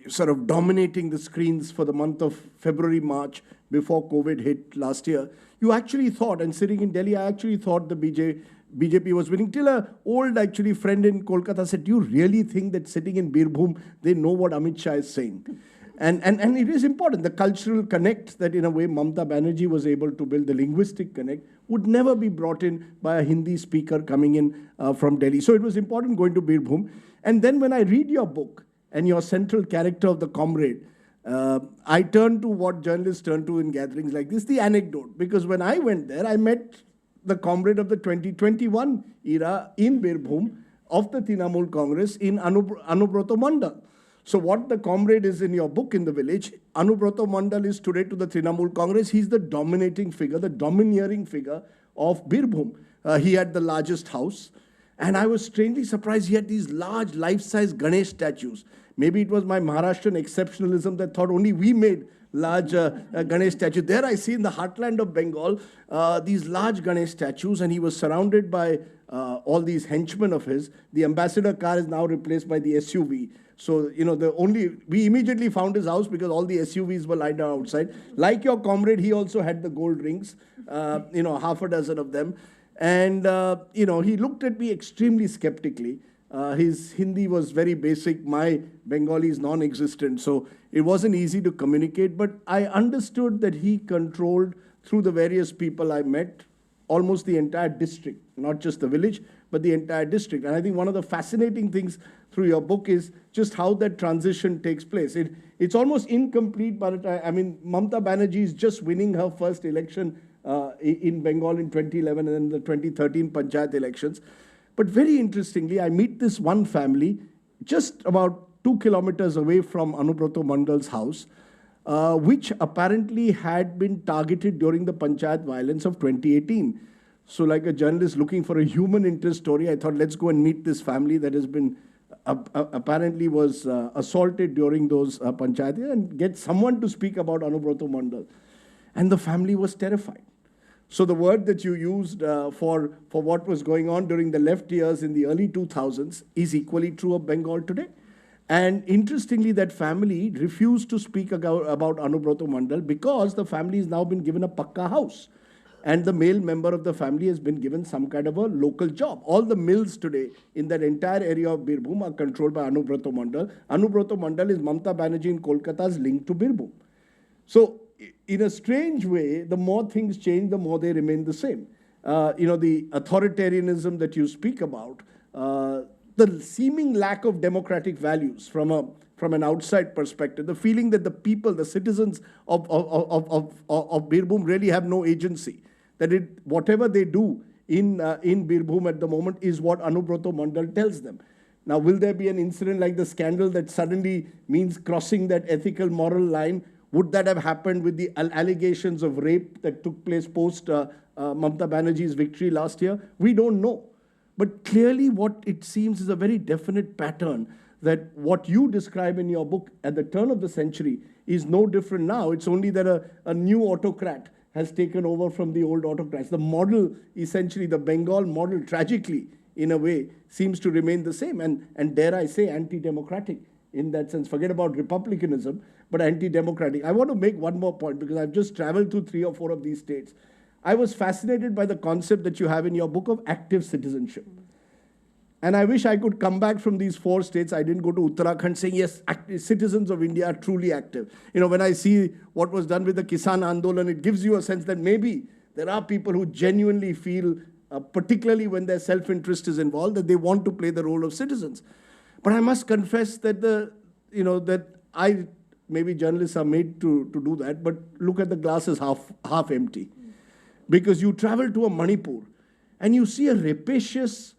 sort of dominating the screens for the month of February, March, before COVID hit last year. You actually thought, and sitting in Delhi, I actually thought the BJP was winning. Till an old actually friend in Kolkata said, do you really think that sitting in Birbhum, they know what Amit Shah is saying? And it is important. The cultural connect that in a way Mekhala Banerjee was able to build, the linguistic connect, would never be brought in by a Hindi speaker coming in from Delhi. So it was important going to Birbhum. And then when I read your book and your central character of the comrade, I turn to what journalists turn to in gatherings like this, the anecdote. Because when I went there, I met the comrade of the 2021 era in Birbhum of the Trinamool Congress in Anubrata Mandal. So what the comrade is in your book in the village, Anubrata Mandal is today to the Trinamool Congress. He's the dominating figure, the domineering figure of Birbhum. He had the largest house. And I was strangely surprised he had these large life-size Ganesh statues. Maybe it was my Maharashtrian exceptionalism that thought only we made large Ganesh statues. There I see in the heartland of Bengal, these large Ganesh statues, and he was surrounded by all these henchmen of his. The ambassador car is now replaced by the SUV. So, we immediately found his house because all the SUVs were lined up outside. Like your comrade, he also had the gold rings, half a dozen of them. And, he looked at me extremely skeptically. His Hindi was very basic. My Bengali is non-existent, so it wasn't easy to communicate. But I understood that he controlled, through the various people I met, almost the entire district, not just the village, but the entire district. And I think one of the fascinating things through your book is just how that transition takes place. It's almost incomplete, but I mean, Mamata Banerjee is just winning her first election in Bengal in 2011 and then the 2013 Panchayat elections. But very interestingly, I meet this one family just about 2 kilometers away from Anubrato Mandal's house, which apparently had been targeted during the Panchayat violence of 2018. So like a journalist looking for a human interest story, I thought, let's go and meet this family that has been, apparently was assaulted during those Panchayat and get someone to speak about Anubrato Mandal. And the family was terrified. So the word that you used for what was going on during the left years in the early 2000s is equally true of Bengal today. And interestingly, that family refused to speak about Anubrato Mandal because the family has now been given a pakka house. And the male member of the family has been given some kind of a local job. All the mills today in that entire area of Birbhum are controlled by Anubrato Mandal. Anubrato Mandal is Mamata Banerjee in Kolkata's link to Birbhum. So in a strange way, the more things change, the more they remain the same. The authoritarianism that you speak about, the seeming lack of democratic values from an outside perspective, the feeling that the people, the citizens of Birbhum really have no agency, that whatever they do in Birbhum at the moment is what Anubrato Mandal tells them. Now, will there be an incident like the scandal that suddenly means crossing that ethical, moral line? Would that have happened with the allegations of rape that took place post Mamata Banerjee's victory last year? We don't know. But clearly what it seems is a very definite pattern that what you describe in your book at the turn of the century is no different now. It's only that a new autocrat has taken over from the old autocrats. The model, essentially the Bengal model, tragically, in a way, seems to remain the same and dare I say, anti-democratic in that sense. Forget about republicanism, but anti-democratic. I want to make one more point because I've just traveled through 3 or 4 of these states. I was fascinated by the concept that you have in your book of active citizenship. And I wish I could come back from these 4 states. I didn't go to Uttarakhand saying, yes, citizens of India are truly active. When I see what was done with the Kisan Andolan, it gives you a sense that maybe there are people who genuinely feel, particularly when their self-interest is involved, that they want to play the role of citizens. But I must confess that maybe journalists are made to do that, but look at the glass as half empty. Because you travel to a Manipur and you see a rapacious,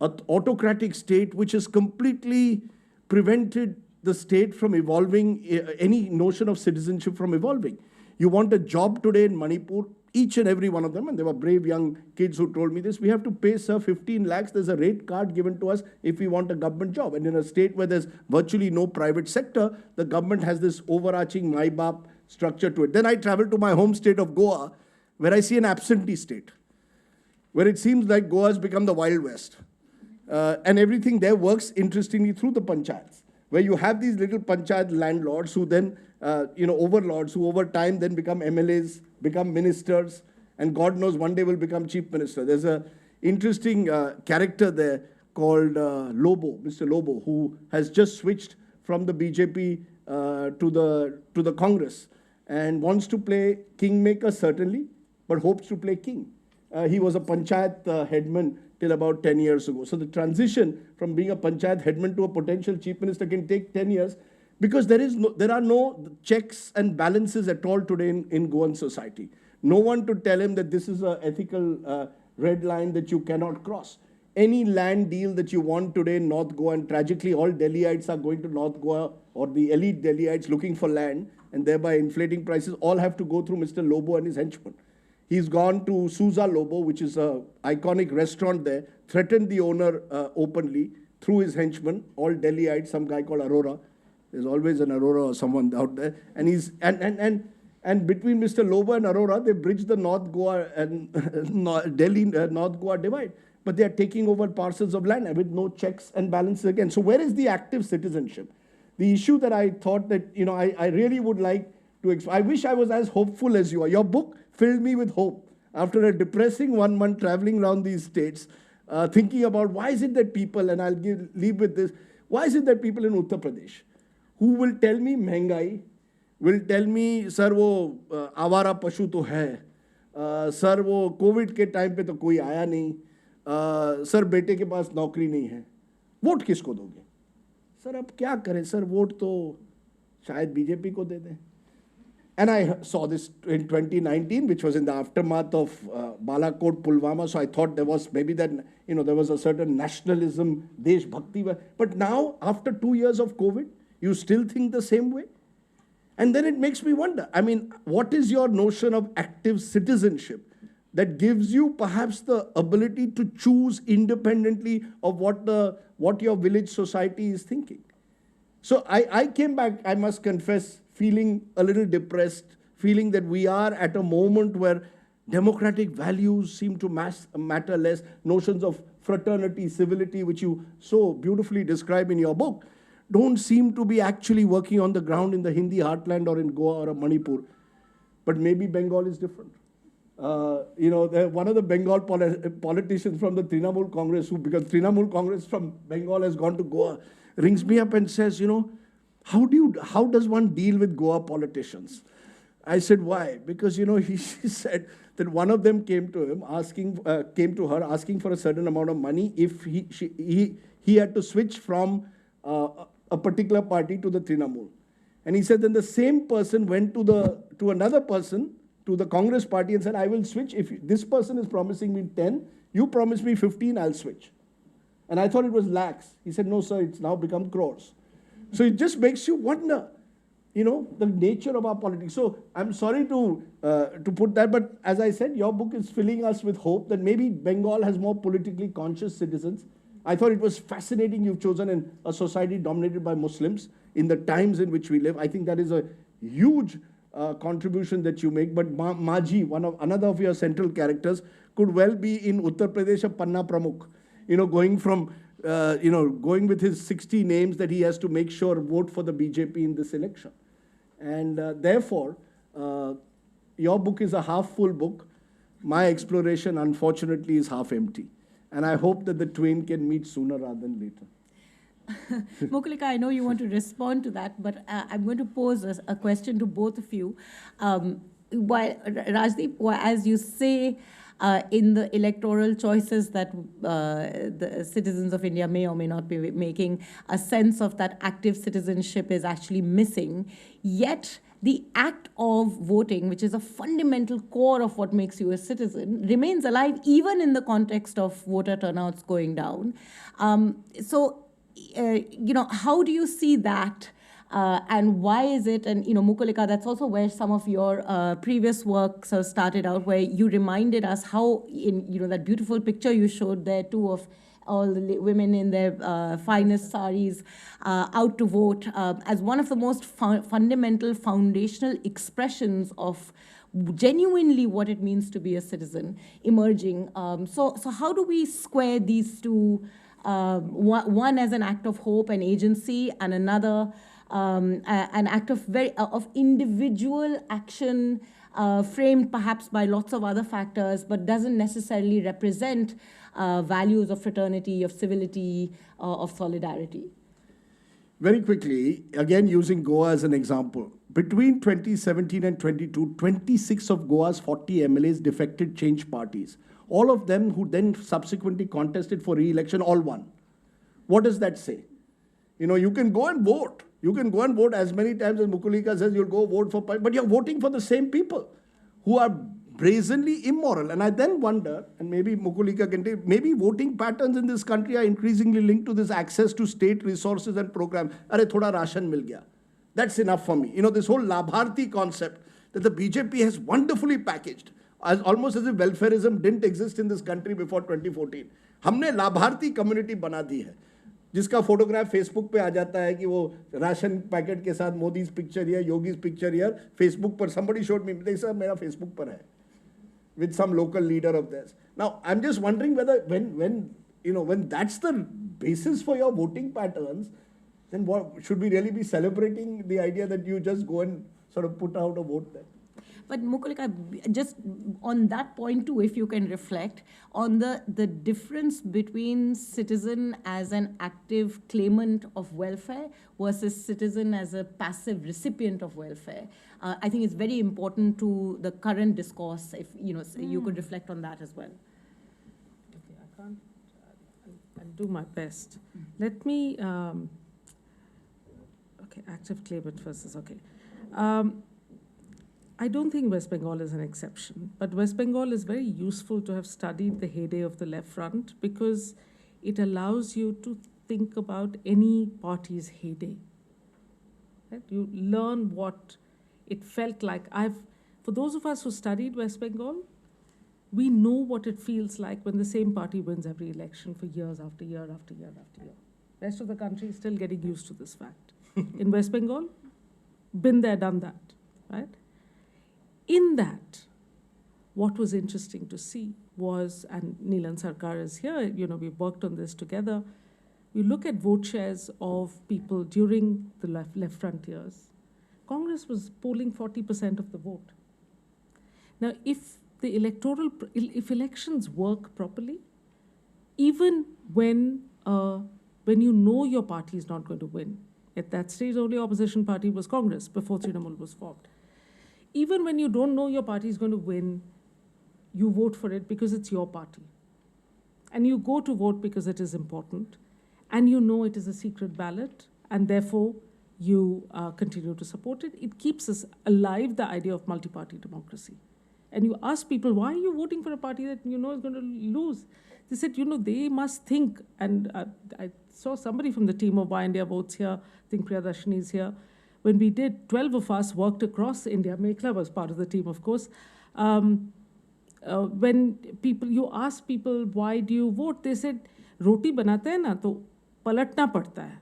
autocratic state which has completely prevented the state from evolving, any notion of citizenship from evolving. You want a job today in Manipur, each and every one of them, and there were brave young kids who told me this, we have to pay, sir, 15 lakhs. There's a rate card given to us if we want a government job. And in a state where there's virtually no private sector, the government has this overarching Mai-Bap structure to it. Then I traveled to my home state of Goa, where I see an absentee state, where it seems like Goa has become the Wild West. And everything there works, interestingly, through the panchayats, where you have these little panchayat landlords who then, overlords who over time then become MLAs, become ministers, and God knows one day will become chief minister. There's an interesting character there called Lobo, Mr. Lobo, who has just switched from the BJP to the Congress and wants to play kingmaker, certainly, but hopes to play king. He was a panchayat headman till about 10 years ago. So the transition from being a panchayat headman to a potential chief minister can take 10 years because there are no checks and balances at all today in Goan society. No one to tell him that this is an ethical red line that you cannot cross. Any land deal that you want today in North Goa, and tragically all Delhiites are going to North Goa, or the elite Delhiites looking for land and thereby inflating prices, all have to go through Mr. Lobo and his henchmen. He's gone to Souza Lobo, which is an iconic restaurant there, threatened the owner openly through his henchmen, all Delhiites, some guy called Arora. There's always an Arora or someone out there. And and between Mr. Lobo and Arora, they bridge the North Goa and Delhi North Goa divide. But they are taking over parcels of land with no checks and balances again. So where is the active citizenship? The issue that I thought that, I really would like to, I wish I was as hopeful as you are. Your book filled me with hope. After a depressing 1 month traveling around these states, thinking about why is it that people, and I'll leave with this, why is it that people in Uttar Pradesh who will tell me महंगाई, will tell me sir वो आवारा पशु तो है, sir वो Covid के time पे तो कोई आया नहीं, सर बेटे के पास नौकरी नहीं है, वोट किसको दोगे? सर अब क्या करें सर, वोट तो शायद बीजेपी को दे दें. And I saw this in 2019, which was in the aftermath of Balakot, Pulwama. So I thought there was maybe that, there was a certain nationalism, Desh Bhakti. But now, after 2 years of COVID, you still think the same way? And then it makes me wonder, what is your notion of active citizenship that gives you perhaps the ability to choose independently of what your village society is thinking? So I came back, I must confess, feeling a little depressed, feeling that we are at a moment where democratic values seem to matter less. Notions of fraternity, civility, which you so beautifully describe in your book, don't seem to be actually working on the ground in the Hindi heartland or in Goa or Manipur. But maybe Bengal is different. One of the Bengal politicians from the Trinamool Congress, because Trinamool Congress from Bengal has gone to Goa, rings me up and says, how does one deal with Goa politicians? I said, why? Because, she said that one of them came to her asking for a certain amount of money if he had to switch from a particular party to the Trinamool. And he said then the same person went to another person, to the Congress party, and said, I will switch. If this person is promising me 10, you promise me 15, I'll switch. And I thought it was lakhs. He said, no, sir, it's now become crores. So it just makes you wonder, the nature of our politics. So I'm sorry to put that, but as I said, your book is filling us with hope that maybe Bengal has more politically conscious citizens. I thought it was fascinating you've chosen a society dominated by Muslims in the times in which we live. I think that is a huge contribution that you make. But Maji, another of your central characters, could well be in Uttar Pradesh a Panna Pramukh, going with his 60 names that he has to make sure vote for the BJP in this election. And therefore, your book is a half-full book. My exploration, unfortunately, is half-empty. And I hope that the twain can meet sooner rather than later. Mukulika, I know you want to respond to that, but I'm going to pose a question to both of you. Rajdeep, as you say, in the electoral choices that the citizens of India may or may not be making, a sense of that active citizenship is actually missing. Yet, the act of voting, which is a fundamental core of what makes you a citizen, remains alive even in the context of voter turnouts going down. How do you see that? And why is it, and Mukulika, that's also where some of your previous work sort of started out, where you reminded us how, in that beautiful picture you showed there too of all the women in their finest saris out to vote as one of the most fundamental, foundational expressions of genuinely what it means to be a citizen emerging. So how do we square these two, one as an act of hope and agency, and another an act of individual action framed perhaps by lots of other factors, but doesn't necessarily represent values of fraternity, of civility, of solidarity? Very quickly, again using Goa as an example, between 2017 and 22, 26 of Goa's 40 MLAs defected change parties. All of them who then subsequently contested for re-election, all won. What does that say? You can go and vote. You can go and vote as many times as Mukulika says you'll go vote for, but you're voting for the same people who are brazenly immoral. And I then wonder, and maybe Mukulika can take, maybe voting patterns in this country are increasingly linked to this access to state resources and programs. Are thoda ration mil gaya. That's enough for me. This whole Labharti concept that the BJP has wonderfully packaged, almost as if welfareism didn't exist in this country before 2014. हमने Labharti community बना दी है, जिसका photograph Facebook पे आ जाता है कि वो ration packet के साथ मोदी's पिक्चर या योगी's पिक्चर या फेसबुक पर somebody showed me, सर मेरा फेसबुक पर है with some local leader of theirs. Now I'm just wondering whether when that's the basis for your voting patterns, then what should we really be celebrating the idea that you just go and sort of put out a vote there? But Mukulika, just on that point too, if you can reflect on the difference between citizen as an active claimant of welfare versus citizen as a passive recipient of welfare. I think it's very important to the current discourse, if you could reflect on that as well. Okay, I can't, I'll do my best. Let me, okay, active claimant versus, okay. I don't think West Bengal is an exception, but West Bengal is very useful to have studied the heyday of the left front because it allows you to think about any party's heyday. Right? You learn what it felt like. For those of us who studied West Bengal, we know what it feels like when the same party wins every election for years after year after year after year. Rest of the country is still getting used to this fact. In West Bengal, been there, done that, right? In that, what was interesting to see was, and Neelan Sarkar is here, we've worked on this together. You look at vote shares of people during the left front years. Congress was polling 40% of the vote. Now, if elections work properly, even when you know your party is not going to win, at that stage, the only opposition party was Congress before Trinamool was formed. Even when you don't know your party is going to win, you vote for it because it's your party. And you go to vote because it is important. And you know it is a secret ballot. And therefore, you continue to support it. It keeps us alive, the idea of multi-party democracy. And you ask people, why are you voting for a party that you know is going to lose? They said, they must think. And I saw somebody from the team of Why India Votes here. I think Priyadarshini is here. When we did, 12 of us worked across India. Mekhala was part of the team, of course. When you ask people, why do you vote? They said, roti banate hai na, to palatna padta hai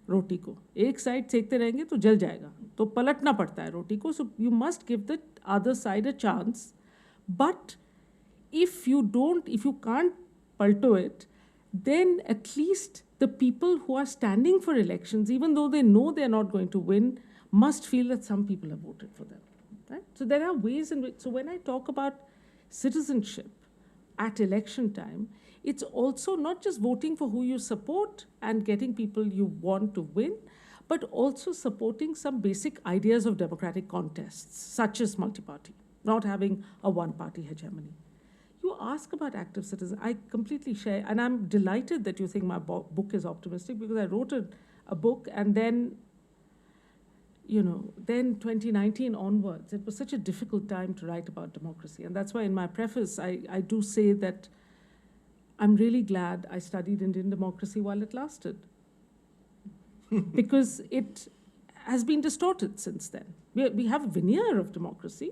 roti ko. Ek side sekte rahenge, to jal jayega. To palatna padta hai roti ko. So you must give the other side a chance. But if you can't palto it, then at least the people who are standing for elections, even though they know they're not going to win, must feel that some people have voted for them. Right? So there are ways in which, so when I talk about citizenship at election time, it's also not just voting for who you support and getting people you want to win, but also supporting some basic ideas of democratic contests, such as multi-party, not having a one-party hegemony. You ask about active citizens. I completely share, and I'm delighted that you think my book is optimistic because I wrote a book and then, then 2019 onwards, it was such a difficult time to write about democracy. And that's why in my preface, I do say that I'm really glad I studied Indian democracy while it lasted because it has been distorted since then. We have a veneer of democracy.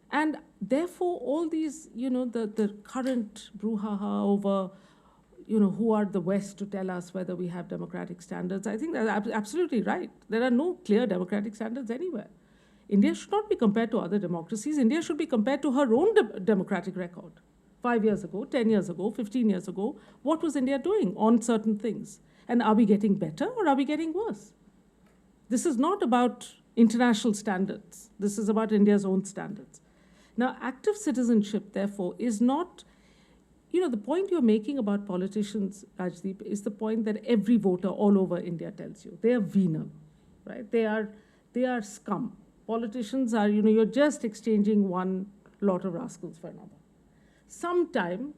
And therefore, all these, the current brouhaha over, who are the West to tell us whether we have democratic standards, I think that's absolutely right. There are no clear democratic standards anywhere. India should not be compared to other democracies. India should be compared to her own democratic record. 5 years ago, 10 years ago, 15 years ago, what was India doing on certain things? And are we getting better or are we getting worse? This is not about international standards. This is about India's own standards. Now, active citizenship, therefore, is not, the point you're making about politicians, Rajdeep, is the point that every voter all over India tells you. They are venal, right? They are scum. Politicians are, you're just exchanging one lot of rascals for another. Sometime,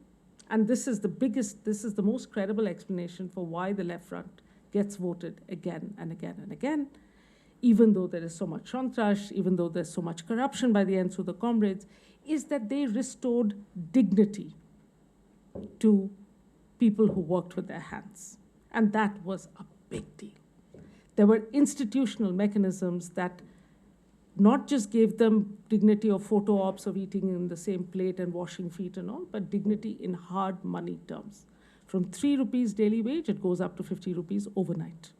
and this is the most credible explanation for why the left front gets voted again and again and again, even though there is so much shantrash, even though there's so much corruption by the end through the comrades, is that they restored dignity to people who worked with their hands. And that was a big deal. There were institutional mechanisms that not just gave them dignity of photo ops of eating in the same plate and washing feet and all, but dignity in hard money terms. From 3 rupees daily wage, it goes up to 50 rupees overnight.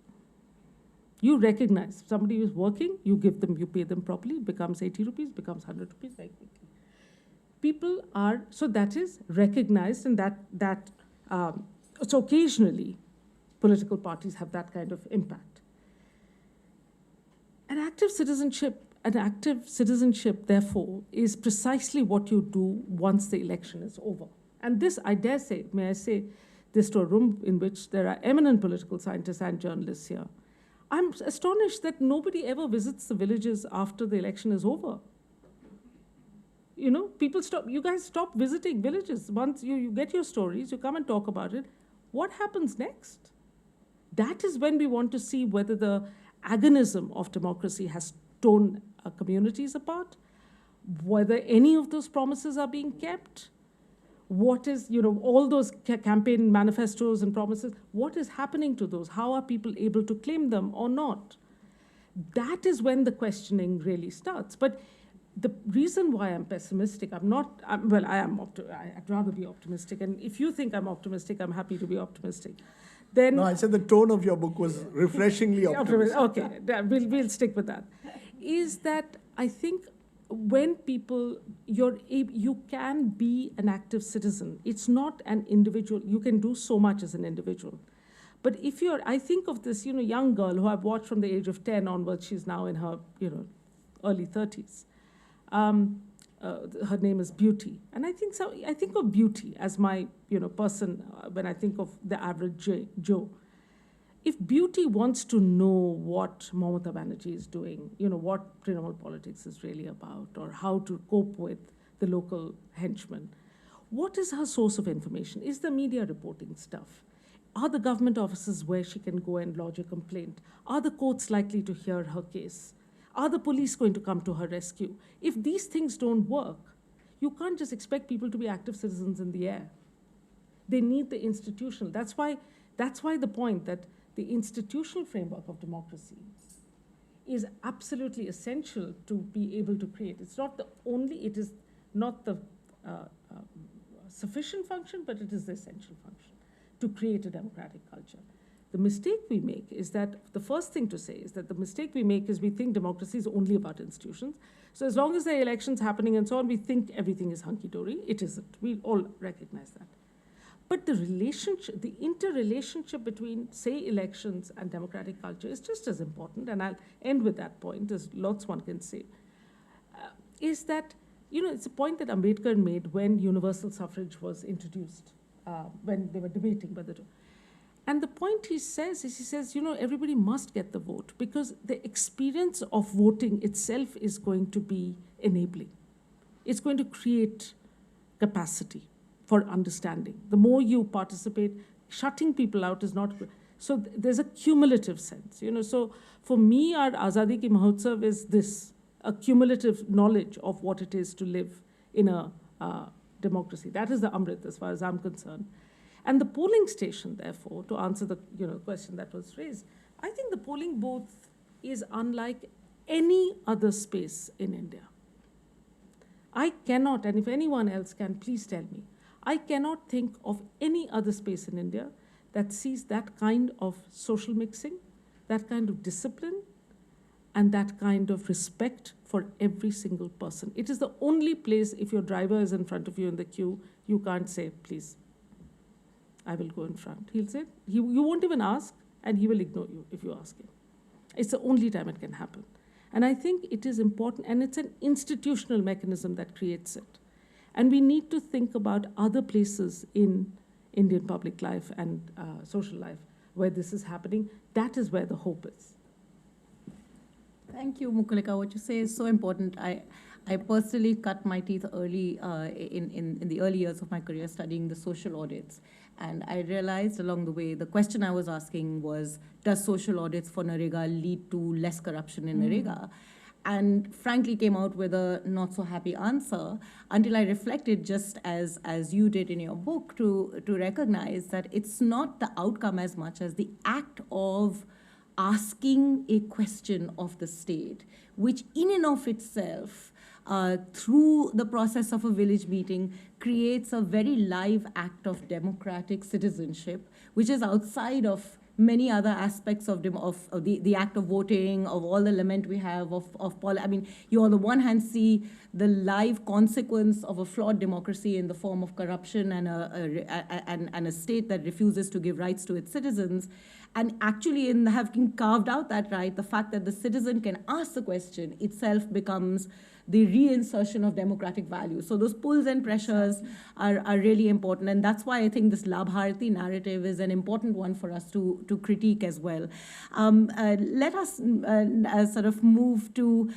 You recognize somebody who is working, you pay them properly, it becomes 80 rupees, becomes 100 rupees very quickly. People are, so that is recognized, and so occasionally political parties have that kind of impact. And active citizenship an active citizenship, therefore, is precisely what you do once the election is over. And this, I dare say, may I say this to a room in which there are eminent political scientists and journalists here. I'm astonished that nobody ever visits the villages after the election is over. You know, you guys stop visiting villages. Once you get your stories, you come and talk about it. What happens next? That is when we want to see whether the agonism of democracy has torn communities apart, whether any of those promises are being kept, what is, all those campaign manifestos and promises, what is happening to those? How are people able to claim them or not? That is when the questioning really starts. But the reason why I'm pessimistic, I am I'd rather be optimistic. And if you think I'm optimistic, I'm happy to be optimistic. Then, no, I said the tone of your book was refreshingly optimistic. Okay, we'll stick with that. Is that I think when people, you can be an active citizen. It's not an individual. You can do so much as an individual. But if I think of this, young girl who I've watched from the age of 10 onwards, she's now in her, early 30s. Her name is Beauty. And I think of Beauty as my, person when I think of the average Joe. If Beauty wants to know what Mekhala Banerjee is doing, what Trinamool politics is really about, or how to cope with the local henchmen, what is her source of information? Is the media reporting stuff? Are the government offices where she can go and lodge a complaint? Are the courts likely to hear her case? Are the police going to come to her rescue? If these things don't work, you can't just expect people to be active citizens in the air. They need the institutional. That's why the point that the institutional framework of democracy is absolutely essential to be able to create. It is not the sufficient function, but it is the essential function to create a democratic culture. The mistake we make is that, the first thing to say is that the mistake we make is we think democracy is only about institutions. So as long as there are elections happening and so on, we think everything is hunky-dory. It isn't. We all recognize that. But the interrelationship between, say, elections and democratic culture is just as important, and I'll end with that point, there's lots one can say, is that, it's a point that Ambedkar made when universal suffrage was introduced, when they were debating whether to. And the point he says is, everybody must get the vote, because the experience of voting itself is going to be enabling. It's going to create capacity for understanding. The more you participate, shutting people out is not good. So there's a cumulative sense. So for me, our Azadi Ki Mahotsav is this, a cumulative knowledge of what it is to live in a democracy. That is the Amrit, as far as I'm concerned. And the polling station, therefore, to answer the question that was raised, I think the polling booth is unlike any other space in India. I cannot, and if anyone else can, please tell me, I cannot think of any other space in India that sees that kind of social mixing, that kind of discipline, and that kind of respect for every single person. It is the only place, if your driver is in front of you in the queue, you can't say, please, I will go in front. He'll say, you won't even ask, and he will ignore you if you ask him. It's the only time it can happen. And I think it is important, and it's an institutional mechanism that creates it. And we need to think about other places in Indian public life and social life where this is happening. That is where the hope is. Thank you, Mukulika. What you say is so important. I personally cut my teeth early in the early years of my career studying the social audits. And I realized along the way, the question I was asking was, does social audits for Narega lead to less corruption in Narega? And frankly came out with a not so happy answer until I reflected, just as you did in your book, to recognize that it's not the outcome as much as the act of asking a question of the state, which in and of itself, through the process of a village meeting, creates a very live act of democratic citizenship, which is outside of many other aspects of the act of voting, of all the lament we have of I mean, you on the one hand see the live consequence of a flawed democracy in the form of corruption and a state that refuses to give rights to its citizens. And actually, in having carved out that right, the fact that the citizen can ask the question itself becomes the reinsertion of democratic values. So those pulls and pressures are really important. And that's why I think this Labharti narrative is an important one for us to critique as well. Let us sort of move to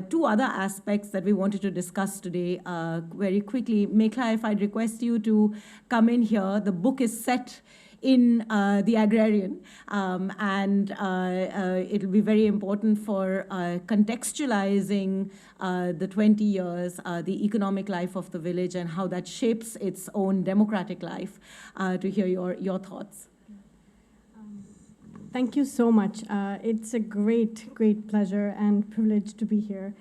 two other aspects that we wanted to discuss today very quickly. Mekhala, if I'd request you to come in here. The book is set in the Agrarian, and it'll be very important for contextualizing the 20 years, the economic life of the village and how that shapes its own democratic life, to hear your thoughts. Thank you so much. It's a great, great pleasure and privilege to be here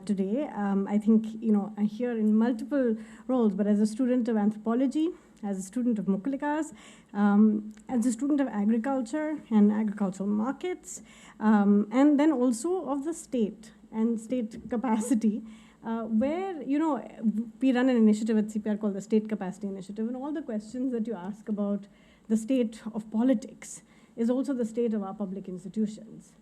today. I think, I'm here in multiple roles, but as a student of anthropology, as a student of Mukulikas, as a student of agriculture and agricultural markets, and then also of the state and state capacity, where, we run an initiative at CPR called the State Capacity Initiative, and all the questions that you ask about the state of politics is also the state of our public institutions.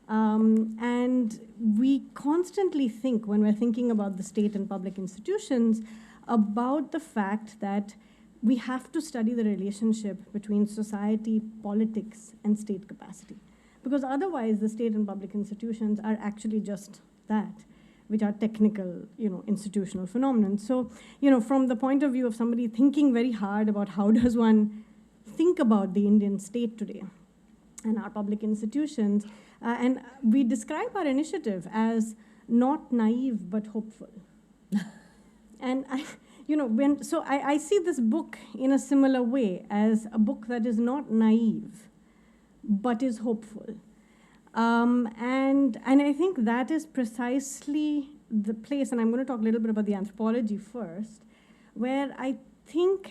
And we constantly think, when we're thinking about the state and public institutions, about the fact that we have to study the relationship between society, politics, and state capacity. Because otherwise, the state and public institutions are actually just that, which are technical, institutional phenomena. So, from the point of view of somebody thinking very hard about how does one think about the Indian state today and our public institutions, and we describe our initiative as not naive but hopeful. And I see this book in a similar way, as a book that is not naive but is hopeful. And I think that is precisely the place, and I'm going to talk a little bit about the anthropology first, where I think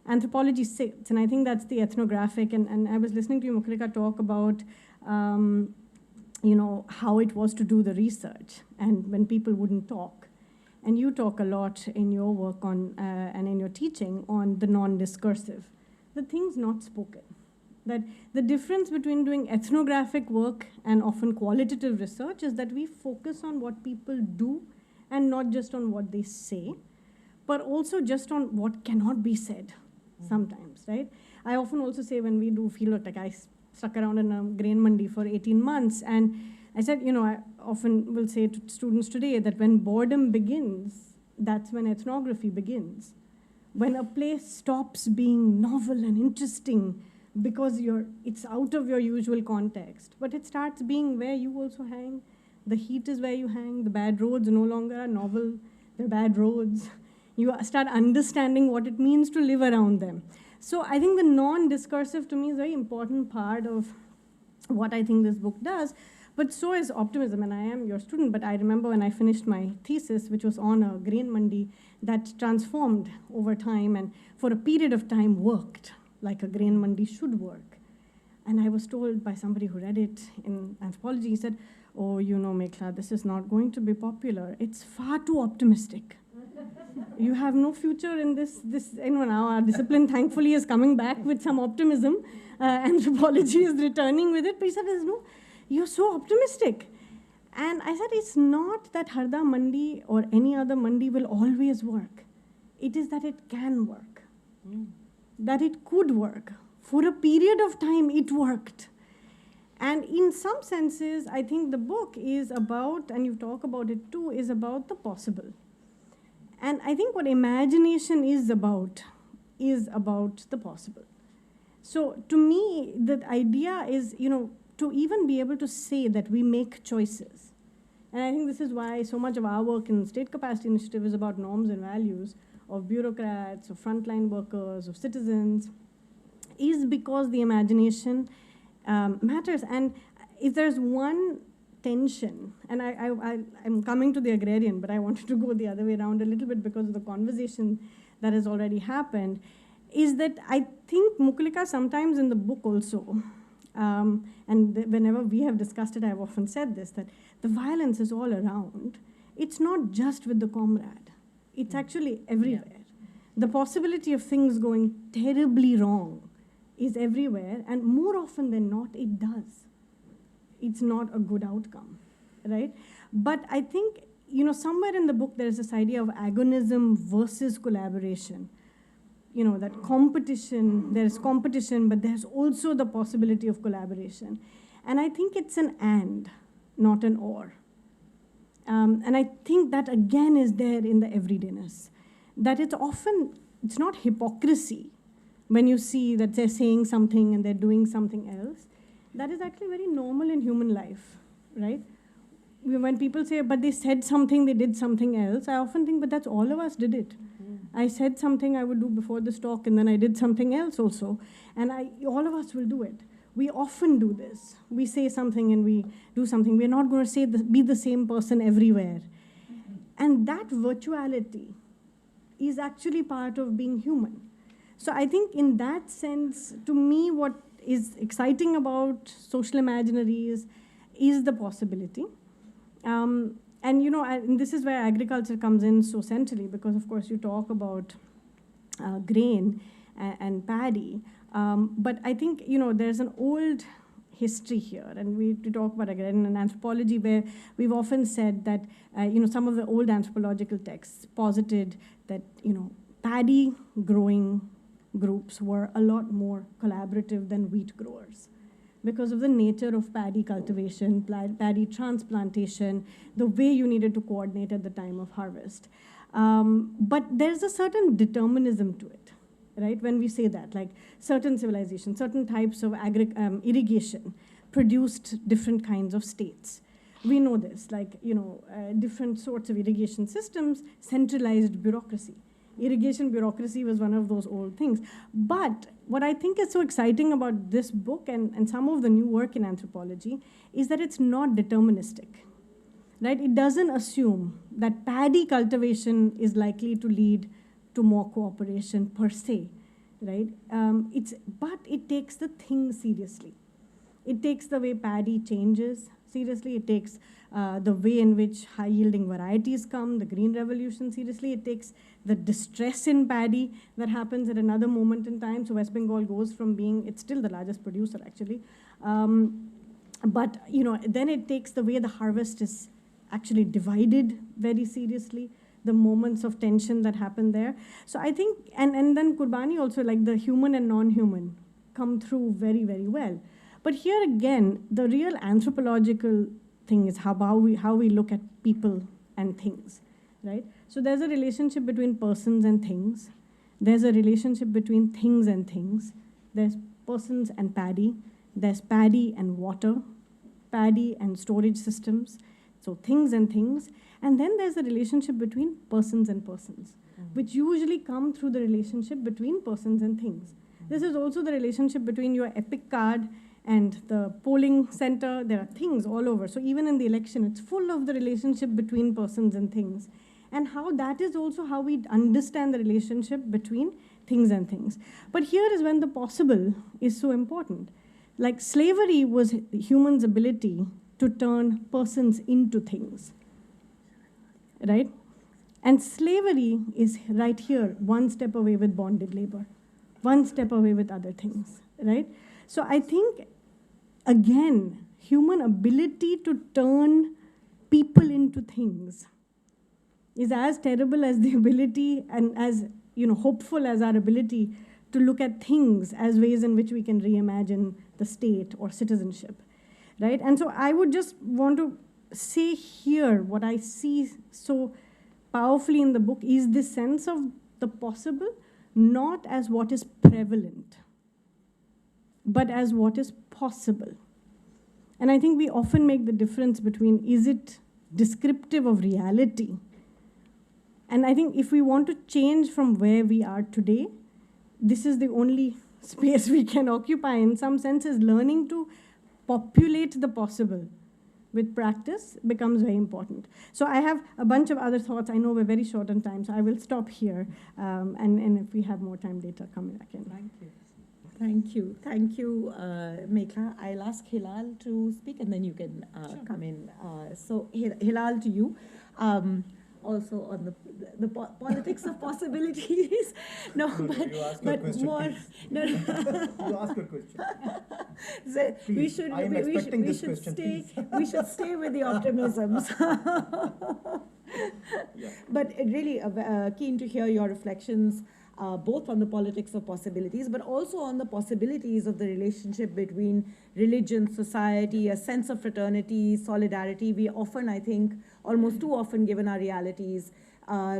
anthropology sits, and I think that's the ethnographic, and I was listening to you, Mukulika, talk about how it was to do the research, and when people wouldn't talk. And you talk a lot in your work on, and in your teaching on the non-discursive, the things not spoken. That the difference between doing ethnographic work and often qualitative research is that we focus on what people do and not just on what they say, but also just on what cannot be said sometimes, right? I often also say when we do fieldwork, like I stuck around in a grain mandi for 18 months, and I said, I often will say to students today that when boredom begins, that's when ethnography begins. When a place stops being novel and interesting because it's out of your usual context, but it starts being where you also hang. The heat is where you hang. The bad roads no longer are novel. They're bad roads. You start understanding what it means to live around them. So I think the non-discursive to me is a very important part of what I think this book does. But so is optimism, and I am your student, but I remember when I finished my thesis, which was on a grain mandi that transformed over time and for a period of time worked like a grain mandi should work. And I was told by somebody who read it in anthropology, he said, oh, Mekhala, this is not going to be popular. It's far too optimistic. You have no future in this now our discipline, thankfully, is coming back with some optimism. Anthropology is returning with it, but he said, you're so optimistic. And I said, it's not that Harda Mandi or any other Mandi will always work. It is that it can work, that it could work. For a period of time, it worked. And in some senses, I think the book is about, and you talk about it too, is about the possible. And I think what imagination is about the possible. So to me, the idea is, to even be able to say that we make choices. And I think this is why so much of our work in the State Capacity Initiative is about norms and values of bureaucrats, of frontline workers, of citizens, is because the imagination matters. And if there's one tension, and I'm coming to the Agrarian, but I wanted to go the other way around a little bit because of the conversation that has already happened, is that I think Mukulika sometimes in the book also, and whenever we have discussed it, I've often said this, that the violence is all around. It's not just with the comrade. It's actually everywhere. Yeah. The possibility of things going terribly wrong is everywhere, and more often than not, it does. It's not a good outcome, right? But I think, somewhere in the book, there's this idea of agonism versus collaboration. That competition, there's competition, but there's also the possibility of collaboration. And I think it's an and, not an or. And I think that, again, is there in the everydayness. That it's not hypocrisy when you see that they're saying something and they're doing something else. That is actually very normal in human life, right? When people say, but they said something, they did something else, I often think, but that's all of us did it. I said something I would do before this talk, and then I did something else also. And all of us will do it. We often do this. We say something and we do something. We're not going to be the same person everywhere. And that virtuality is actually part of being human. So I think in that sense, to me, what is exciting about social imaginaries is the possibility. And this is where agriculture comes in so centrally, because of course you talk about grain and paddy. But I think, there's an old history here, and we talk about agrarian and anthropology, where we've often said that, some of the old anthropological texts posited that, paddy growing groups were a lot more collaborative than wheat growers, because of the nature of paddy cultivation, paddy transplantation, the way you needed to coordinate at the time of harvest. But there's a certain determinism to it, right? When we say that, like certain civilizations, certain types of irrigation produced different kinds of states. We know this, like, different sorts of irrigation systems, centralized bureaucracy. Irrigation bureaucracy was one of those old things. But what I think is so exciting about this book and some of the new work in anthropology is that it's not deterministic, right? It doesn't assume that paddy cultivation is likely to lead to more cooperation per se, right? But it takes the thing seriously. It takes the way paddy changes seriously. It takes the way in which high-yielding varieties come, the green revolution seriously. It takes the distress in paddy that happens at another moment in time. So West Bengal goes from it's still the largest producer, actually. But, then it takes the way the harvest is actually divided very seriously, the moments of tension that happen there. So I think, and then Kurbani also, like the human and non-human come through very, very well. But here again, the real anthropological thing is how we look at people and things, right? So there's a relationship between persons and things. There's a relationship between things and things. There's persons and paddy. There's paddy and water, paddy and storage systems. So things and things. And then there's a relationship between persons and persons, which usually come through the relationship between persons and things. This is also the relationship between your epic card and the polling center. There are things all over. So even in the election, it's full of the relationship between persons and things. And how that is also how we understand the relationship between things and things. But here is when the possible is so important. Like slavery was humans' ability to turn persons into things, right? And slavery is right here, one step away with bonded labor, one step away with other things, right? So I think, again, human ability to turn people into things is as terrible as the ability and as hopeful as our ability to look at things as ways in which we can reimagine the state or citizenship, right? And so I would just want to say here what I see so powerfully in the book is this sense of the possible, not as what is prevalent, but as what is possible. And I think we often make the difference between, is it descriptive of reality? And I think if we want to change from where we are today, this is the only space we can occupy. In some senses, learning to populate the possible with practice becomes very important. So I have a bunch of other thoughts. I know we're very short on time, so I will stop here. And if we have more time later, come back in. Thank you. Thank you. Thank you, Mekhala. I'll ask Hilal to speak, and then you can come in. So Hilal, to you. also on the politics of possibilities. No, but more. No, You ask a question. So we should stay with the optimisms. But really keen to hear your reflections, both on the politics of possibilities, but also on the possibilities of the relationship between religion, society, a sense of fraternity, solidarity. We often, I think, almost too often, given our realities,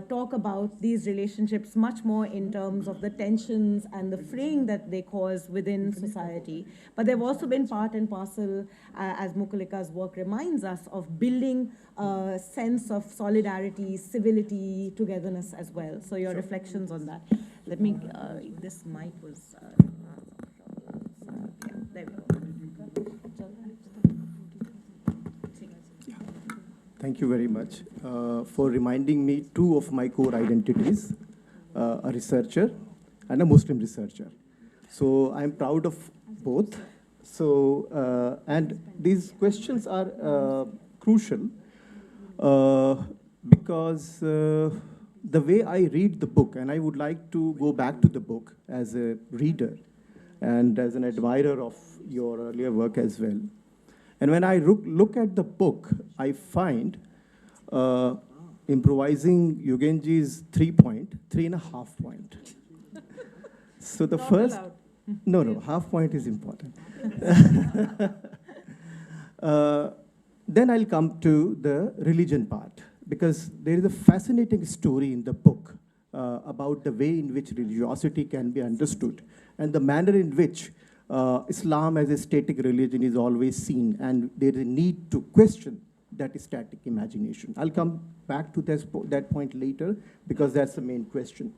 talk about these relationships much more in terms of the tensions and the fraying that they cause within society. But they've also been part and parcel, as Mukulika's work reminds us, of building a sense of solidarity, civility, togetherness as well. So your reflections on that. Let me, this mic was, there we go. Thank you very much for reminding me two of my core identities, a researcher and a Muslim researcher. So I'm proud of both. So, and these questions are crucial because the way I read the book, and I would like to go back to the book as a reader and as an admirer of your earlier work as well. And when I look at the book, I find improvising Yogenji's 3.5 point. So the first, no, half point is important. Then I'll come to the religion part, because there is a fascinating story in the book about the way in which religiosity can be understood and the manner in which Islam as a static religion is always seen, and there is a need to question that static imagination. I'll come back to that point later, because that's the main question.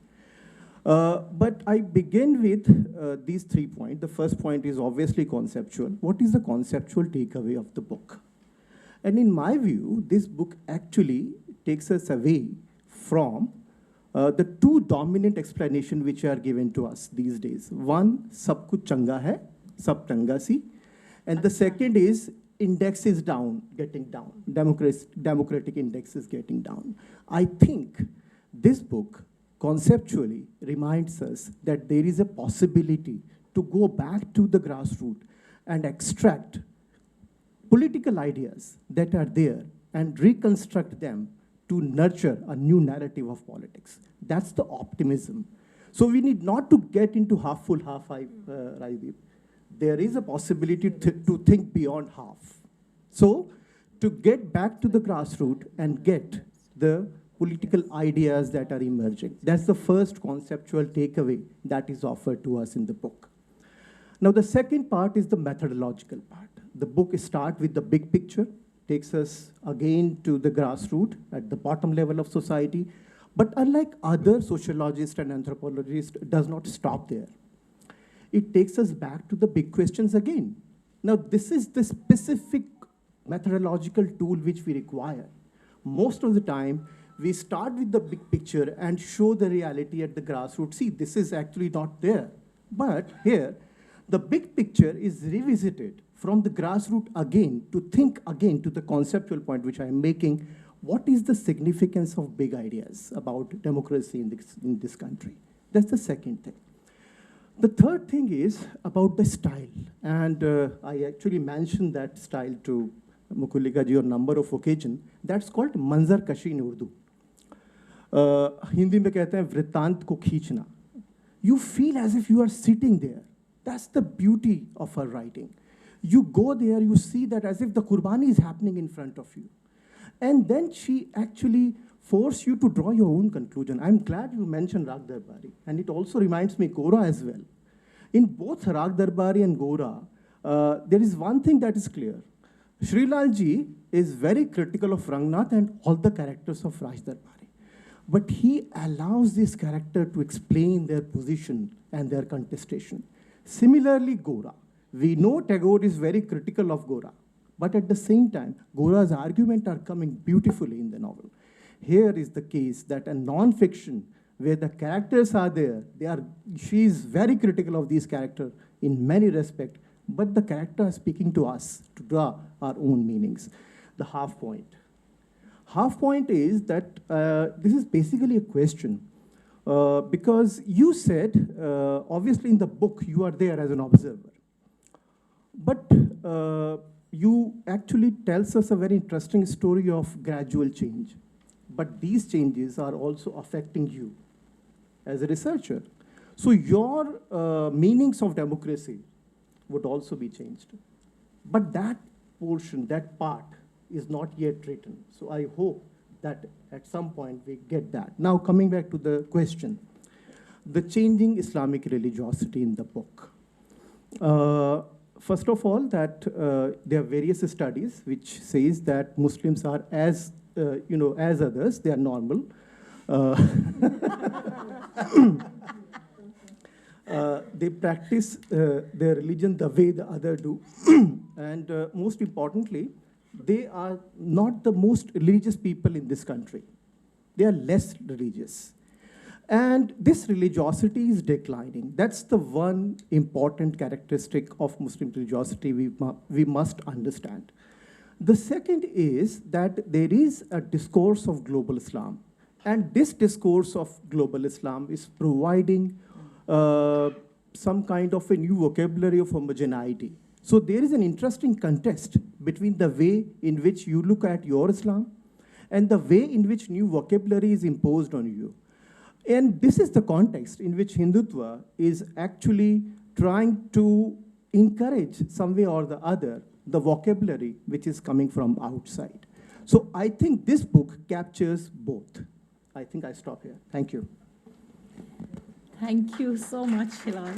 But I begin with these 3 points. The first point is obviously conceptual. What is the conceptual takeaway of the book? And in my view, this book actually takes us away from the two dominant explanations which are given to us these days. One, sab kuch changa hai, sab changa si. And the second is index is down, getting down. Democratic index is getting down. I think this book conceptually reminds us that there is a possibility to go back to the grassroots and extract political ideas that are there and reconstruct them to nurture a new narrative of politics. That's the optimism. So we need not to get into half full, half half, Rajdeep. There is a possibility to think beyond half. So to get back to the grassroots and get the political ideas that are emerging. That's the first conceptual takeaway that is offered to us in the book. Now the second part is the methodological part. The book starts with the big picture, takes us again to the grassroots at the bottom level of society. But unlike other sociologists and anthropologists, it does not stop there. It takes us back to the big questions again. Now, this is the specific methodological tool which we require. Most of the time, we start with the big picture and show the reality at the grassroots. See, this is actually not there. But here, the big picture is revisited from the grassroots again to think again to the conceptual point which I am making. What is the significance of big ideas about democracy in this country? That's the second thing. The third thing is about the style. And I actually mentioned that style to Mukulika ji on a number of occasions. That's called manzar kashi in Urdu. Hindi में कहते हैं वृत्तांत को खींचना. You feel as if you are sitting there. That's the beauty of her writing. You go there, you see that as if the Qurbani is happening in front of you. And then she actually forces you to draw your own conclusion. I'm glad you mentioned Rag Darbari. And it also reminds me Gora as well. In both Rag Darbari and Gora, there is one thing that is clear. Srilal ji is very critical of Rangnath and all the characters of Raj Darbari. But he allows this character to explain their position and their contestation. Similarly, Gora. We know Tagore is very critical of Gora, but at the same time, Gora's arguments are coming beautifully in the novel. Here is the case that a non-fiction where the characters are there, she is very critical of these characters in many respects, but the character is speaking to us to draw our own meanings. The half point. Half point is that this is basically a question. Because you said, obviously in the book, you are there as an observer. But you actually tells us a very interesting story of gradual change. But these changes are also affecting you as a researcher. So your meanings of democracy would also be changed. But that portion, that part, is not yet written. So I hope that at some point we get that. Now coming back to the question, the changing Islamic religiosity in the book. First of all, that there are various studies which says that Muslims are as as others, they are normal. They practice their religion the way the other do. And most importantly, they are not the most religious people in this country. They are less religious. And this religiosity is declining. That's the one important characteristic of Muslim religiosity we must understand. The second is that there is a discourse of global Islam. And this discourse of global Islam is providing some kind of a new vocabulary of homogeneity. So there is an interesting contest between the way in which you look at your Islam and the way in which new vocabulary is imposed on you. And this is the context in which Hindutva is actually trying to encourage some way or the other the vocabulary which is coming from outside. So I think this book captures both. I think I stop here. Thank you. Thank you so much, Hilal.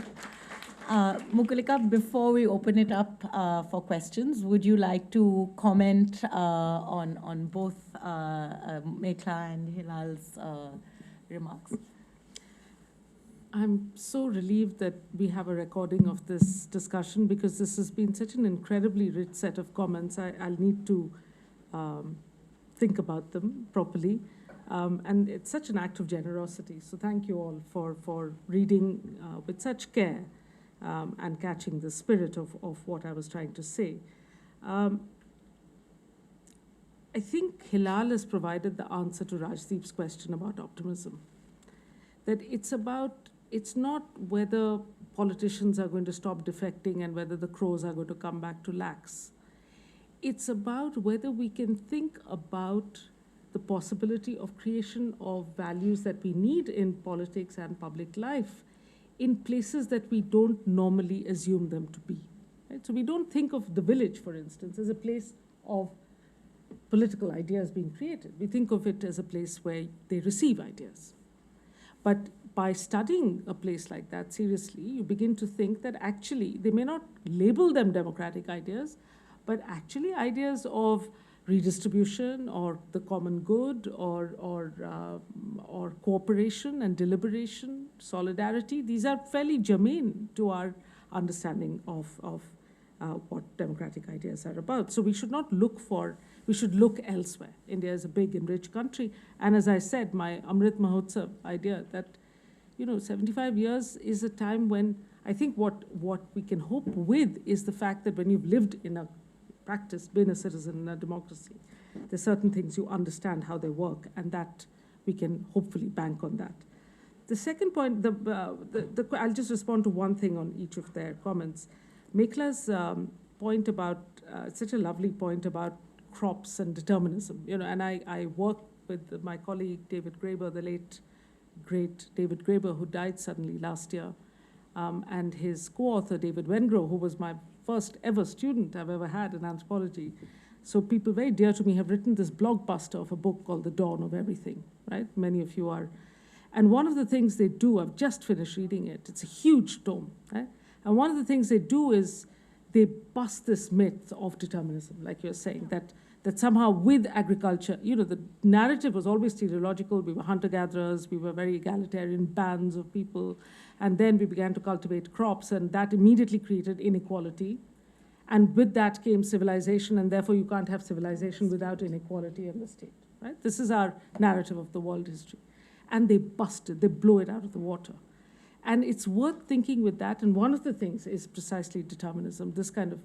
Mukulika, before we open it up for questions, would you like to comment on both Mekhala and Hilal's remarks? I'm so relieved that we have a recording of this discussion because this has been such an incredibly rich set of comments. I'll need to think about them properly. And it's such an act of generosity. So thank you all for reading with such care and catching the spirit of what I was trying to say. I think Hilal has provided the answer to Rajdeep's question about optimism. That it's not whether politicians are going to stop defecting and whether the crows are going to come back to lax. It's about whether we can think about the possibility of creation of values that we need in politics and public life in places that we don't normally assume them to be. Right? So we don't think of the village, for instance, as a place of political ideas being created. We think of it as a place where they receive ideas. But by studying a place like that seriously, you begin to think that actually they may not label them democratic ideas, but actually ideas of redistribution or the common good or cooperation and deliberation, solidarity. These are fairly germane to our understanding of what democratic ideas are about. So we should not look we should look elsewhere. India is a big and rich country. And as I said, my Amrit Mahotsav idea that 75 years is a time when I think what we can hope with is the fact that when you've lived in a practice, been a citizen in a democracy, there's certain things you understand how they work, and that we can hopefully bank on that. The second point, I'll just respond to one thing on each of their comments. Mekhala's point about, such a lovely point about crops and determinism, and I work with my colleague David Graeber, the late, great David Graeber, who died suddenly last year, and his co-author, David Wengrow, who was my first ever student I've ever had in anthropology. So people very dear to me have written this blockbuster of a book called The Dawn of Everything, right? Many of you are. And one of the things they do, I've just finished reading it, it's a huge tome, right? And one of the things they do is they bust this myth of determinism, like you're saying, that somehow with agriculture, the narrative was always teleological. We were hunter-gatherers, we were very egalitarian bands of people, and then we began to cultivate crops, and that immediately created inequality. And with that came civilization, and therefore you can't have civilization without inequality in the state, right? This is our narrative of the world history. And they bust it, they blow it out of the water. And it's worth thinking with that, and one of the things is precisely determinism, this kind of,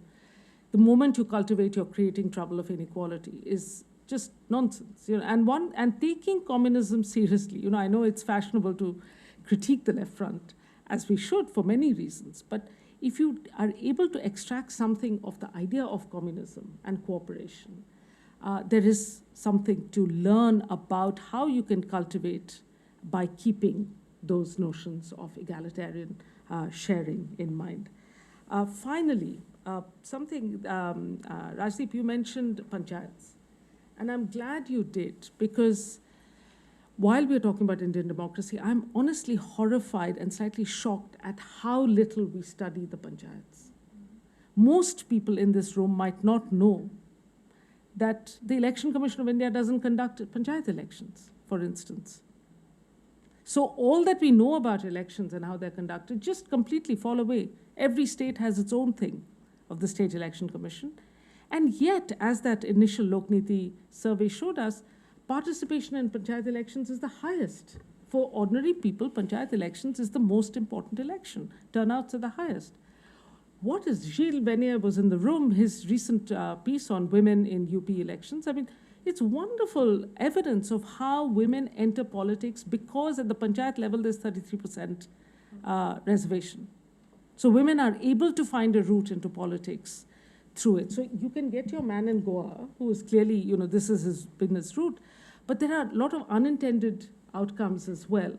the moment you cultivate, you're creating trouble of inequality, is just nonsense. And taking communism seriously. I know it's fashionable to critique the left front, as we should for many reasons, but if you are able to extract something of the idea of communism and cooperation, there is something to learn about how you can cultivate by keeping those notions of egalitarian sharing in mind. Finally, something, Rajdeep, you mentioned panchayats. And I'm glad you did, because while we're talking about Indian democracy, I'm honestly horrified and slightly shocked at how little we study the panchayats. Most people in this room might not know that the Election Commission of India doesn't conduct panchayat elections, for instance. So all that we know about elections and how they're conducted just completely fall away. Every state has its own thing of the State Election Commission. And yet, as that initial Lokniti survey showed us, participation in panchayat elections is the highest. For ordinary people, panchayat elections is the most important election. Turnouts are the highest. What is Gilles Venier was in the room, his recent piece on women in UP elections. I mean, it's wonderful evidence of how women enter politics, because at the panchayat level, there's 33% reservation. So women are able to find a route into politics through it. So you can get your man in Goa, who is clearly, this is been his route, but there are a lot of unintended outcomes as well.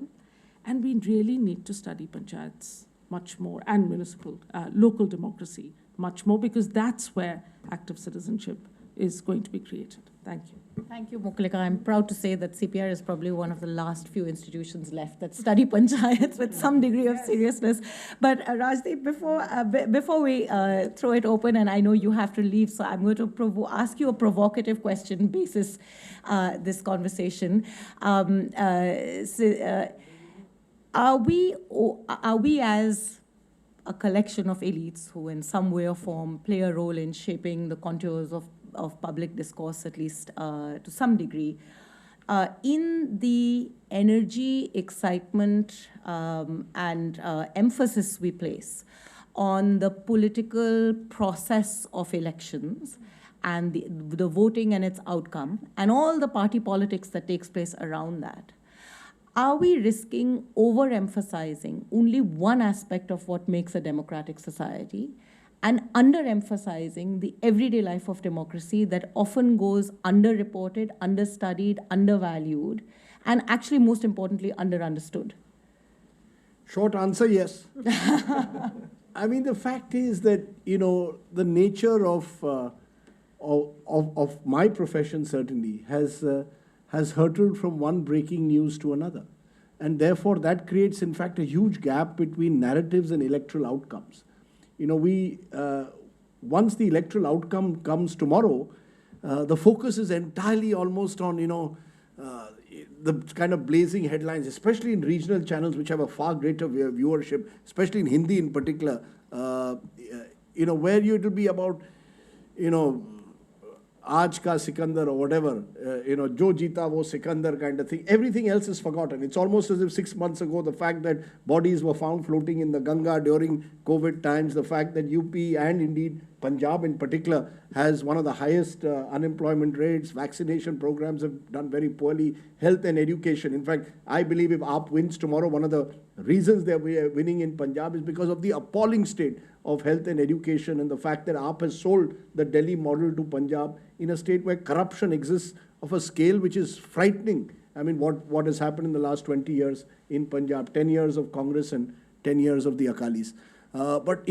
And we really need to study panchayats much more, and municipal, local democracy much more, because that's where active citizenship is going to be created. Thank you. Thank you, Mukulika. I'm proud to say that CPR is probably one of the last few institutions left that study panchayats with some degree of seriousness. But Rajdeep, before we throw it open, and I know you have to leave, so I'm going to ask you a provocative question basis this conversation. Are we as a collection of elites who in some way or form play a role in shaping the contours of public discourse, at least to some degree, in the energy, excitement, and emphasis we place on the political process of elections and the voting and its outcome, and all the party politics that takes place around that? Are we risking overemphasizing only one aspect of what makes a democratic society and underemphasizing the everyday life of democracy that often goes underreported, understudied, undervalued, and actually, most importantly, underunderstood? Short answer, yes. I mean, the fact is that, the nature of my profession certainly has hurtled from one breaking news to another. And therefore, that creates, in fact, a huge gap between narratives and electoral outcomes. Once the electoral outcome comes tomorrow, the focus is entirely almost on, the kind of blazing headlines, especially in regional channels, which have a far greater viewership, especially in Hindi in particular, where it'll be about, Aaj ka Sikandar or whatever, Jo Jeeta wo Sikandar kind of thing. Everything else is forgotten. It's almost as if 6 months ago, the fact that bodies were found floating in the Ganga during COVID times, the fact that UP and indeed Punjab in particular has one of the highest unemployment rates, vaccination programs have done very poorly, health and education. In fact, I believe if AAP wins tomorrow, one of the reasons they're winning in Punjab is because of the appalling state of health and education, and the fact that AAP has sold the Delhi model to Punjab in a state where corruption exists of a scale which is frightening. I mean, what has happened in the last 20 years in Punjab, 10 years of Congress and 10 years of the Akalis. But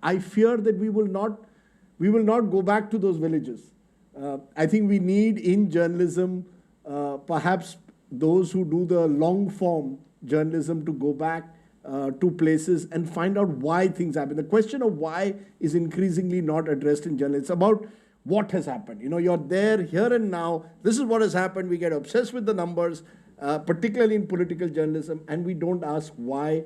I fear that we will not go back to those villages. I think we need in journalism, perhaps those who do the long form journalism to go back to places and find out why things happen. The question of why is increasingly not addressed in journalism. It's about what has happened. You're there, here and now. This is what has happened. We get obsessed with the numbers, particularly in political journalism, and we don't ask why.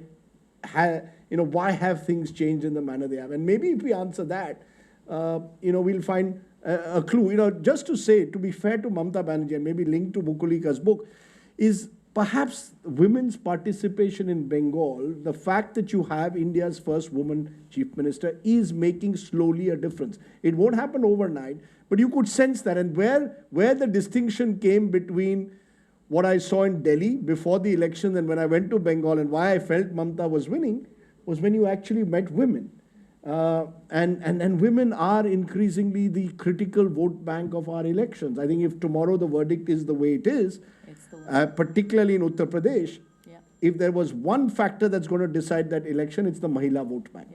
Why have things changed in the manner they have? And maybe if we answer that, we'll find a clue. Just to say, to be fair to Mamata Banerjee, and maybe linked to Mukulika's book, is perhaps women's participation in Bengal, the fact that you have India's first woman chief minister, is making slowly a difference. It won't happen overnight, but you could sense that. And where the distinction came between what I saw in Delhi before the election and when I went to Bengal, and why I felt Mamta was winning, was when you actually met women. And women are increasingly the critical vote bank of our elections. I think if tomorrow the verdict is the way it is, particularly in Uttar Pradesh, if there was one factor that's going to decide that election, it's the Mahila vote bank.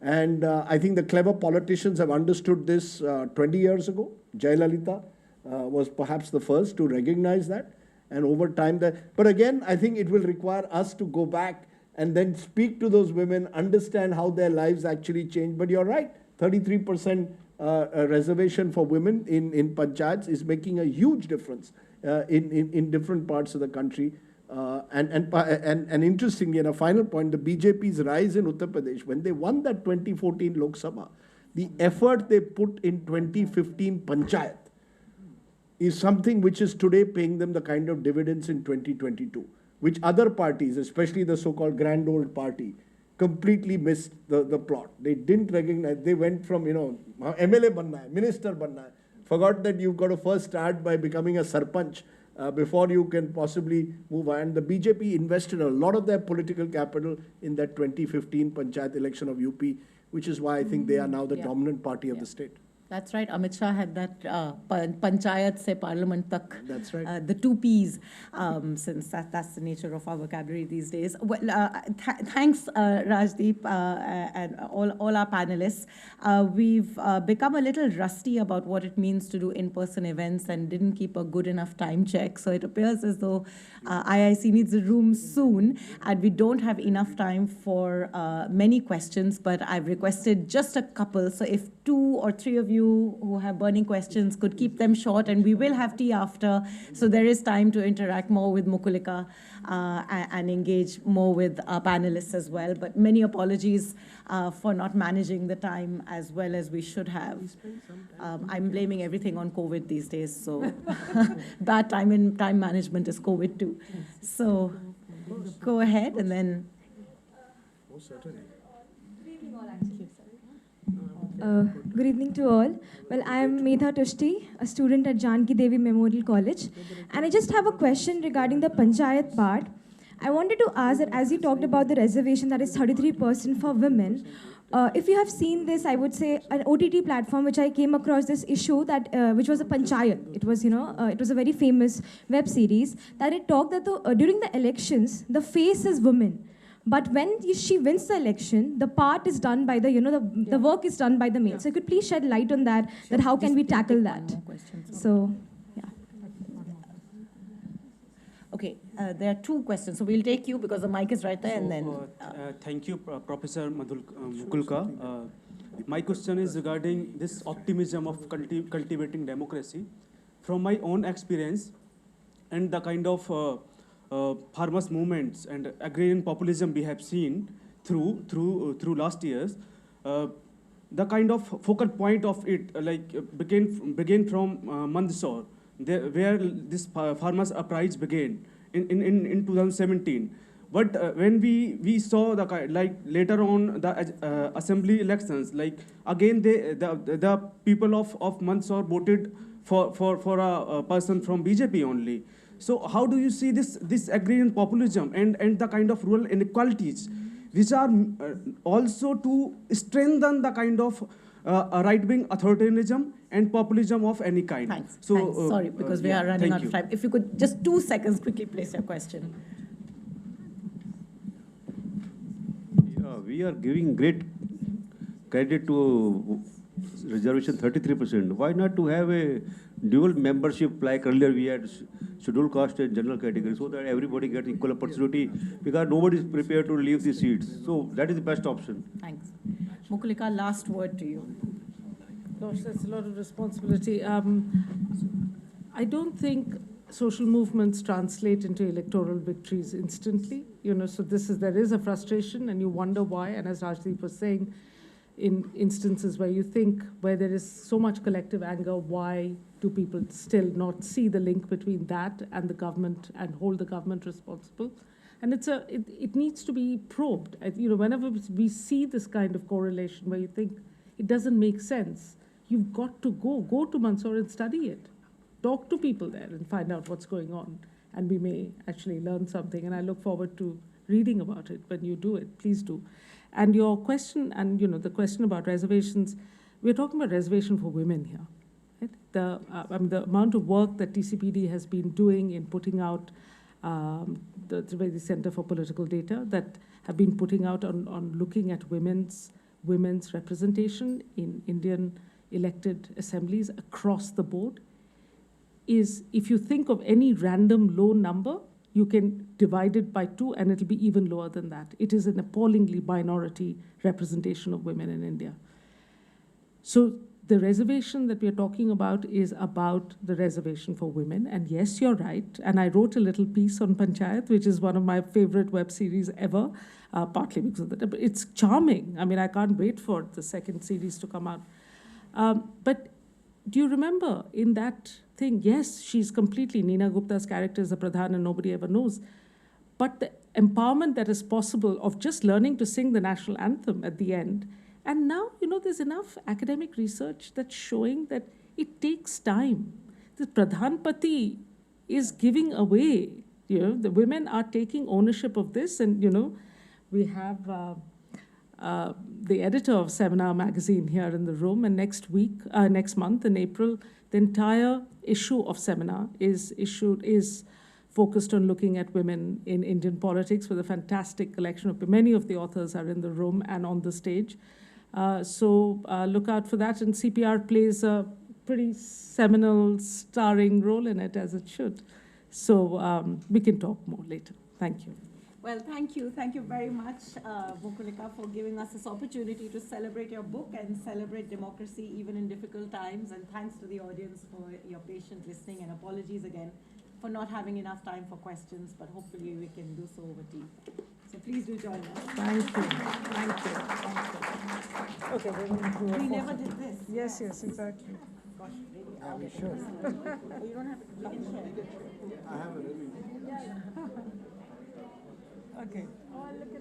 And I think the clever politicians have understood this 20 years ago. Jayalalitha was perhaps the first to recognize that. And over time, but again, I think it will require us to go back and then speak to those women, understand how their lives actually change. But you're right, 33% reservation for women in panchayats is making a huge difference in different parts of the country. And interestingly, and a final point, the BJP's rise in Uttar Pradesh, when they won that 2014 Lok Sabha, the effort they put in 2015 panchayat is something which is today paying them the kind of dividends in 2022, which other parties, especially the so-called grand old party, completely missed the plot. They didn't recognize, they went from, MLA banna hai, minister banna hai, forgot that you've got to first start by becoming a sarpanch before you can possibly move on. And the BJP invested a lot of their political capital in that 2015 panchayat election of UP, which is why I think they are now the dominant party of the state. That's right. Amit Shah had that panchayat se parliament tak. That's right. The two Ps, since that's the nature of our vocabulary these days. Well, thanks, Rajdeep, and all our panelists. We've become a little rusty about what it means to do in-person events and didn't keep a good enough time check. So it appears as though IIC needs a room soon, and we don't have enough time for many questions, but I've requested just a couple. So if 2 or 3 of you who have burning questions could keep them short, and we will have tea after, so there is time to interact more with Mukulika and engage more with our panelists as well. But many apologies for not managing the time as well as we should have. I'm blaming everything on COVID these days, so bad time management is COVID too. So go ahead and then. Oh, certainly. Good evening to all. Well, I am Medha Tushti, a student at Janki Devi Memorial College. And I just have a question regarding the panchayat part. I wanted to ask that as you talked about the reservation that is 33% for women, if you have seen this, I would say an OTT platform which I came across this issue that which was a panchayat. It was, it was a very famous web series that it talked that during the elections, the face is women. But when she wins the election, the part is done by the, the work is done by the male. So you could please shed light on that, that how can we tackle that? So, yeah. Okay, there are 2 questions. So we'll take you because the mic is right there, and then. Thank you, Professor Mukulika. My question is regarding this optimism of cultivating democracy. From my own experience and the kind of farmers' movements and agrarian populism we have seen through last years, the kind of focal point of it began from Mandsaur, where this farmers' uprising began in 2017. But when we saw later on the assembly elections, again the people of Mandsaur voted for a person from BJP only. So how do you see this agrarian populism and the kind of rural inequalities, which are also to strengthen the kind of right-wing authoritarianism and populism of any kind? Thanks. So, Thanks. Sorry, because we are running out of time. If you could just 2 seconds quickly place your question. Yeah, we are giving great credit to reservation 33%. Why not to have a dual membership like earlier we had scheduled caste and general category, so that everybody gets equal opportunity, because nobody is prepared to leave the seats. So that is the best option. Thanks. Mukulika, last word to you. Gosh, that's a lot of responsibility. I don't think social movements translate into electoral victories instantly. So there is a frustration and you wonder why. And as Rajdeep was saying, in instances where you think, where there is so much collective anger, why do people still not see the link between that and the government and hold the government responsible? And it needs to be probed. Whenever we see this kind of correlation where you think it doesn't make sense, you've got to go to Mansoor and study it. Talk to people there and find out what's going on. And we may actually learn something. And I look forward to reading about it when you do it. Please do. And your question, and the question about reservations, we're talking about reservation for women here. Right? The amount of work that TCPD has been doing in putting out the Center for Political Data that have been putting out on looking at women's representation in Indian elected assemblies across the board is, if you think of any random low number, you can divide it by 2 and it'll be even lower than that. It is an appallingly minority representation of women in India. So the reservation that we're talking about is about the reservation for women. And yes, you're right. And I wrote a little piece on Panchayat, which is one of my favorite web series ever, partly because of that. But it's charming. I mean, I can't wait for the second series to come out. But do you remember in that thing, yes, she's completely, Neena Gupta's character is a pradhan and nobody ever knows. But the empowerment that is possible of just learning to sing the national anthem at the end. And now, there's enough academic research that's showing that it takes time. The Pradhan Pati is giving away, the women are taking ownership of this. And, we have the editor of Seminar magazine here in the room. And next month in April, the entire issue of Seminar is focused on looking at women in Indian politics with a fantastic collection of, many of the authors are in the room and on the stage. So look out for that. And CPR plays a pretty seminal, starring role in it, as it should. So we can talk more later. Thank you. Well, thank you. Thank you very much, Mukulika, for giving us this opportunity to celebrate your book and celebrate democracy even in difficult times. And thanks to the audience for your patient listening. And apologies again for not having enough time for questions, but hopefully we can do so over tea. So please do join us. Thank you. Thank you. Okay, we're going to do We never did this. Yes, exactly. Gosh, really? Yeah, we should. Oh, you don't have it. You can share. I have a really. Okay. Oh, look at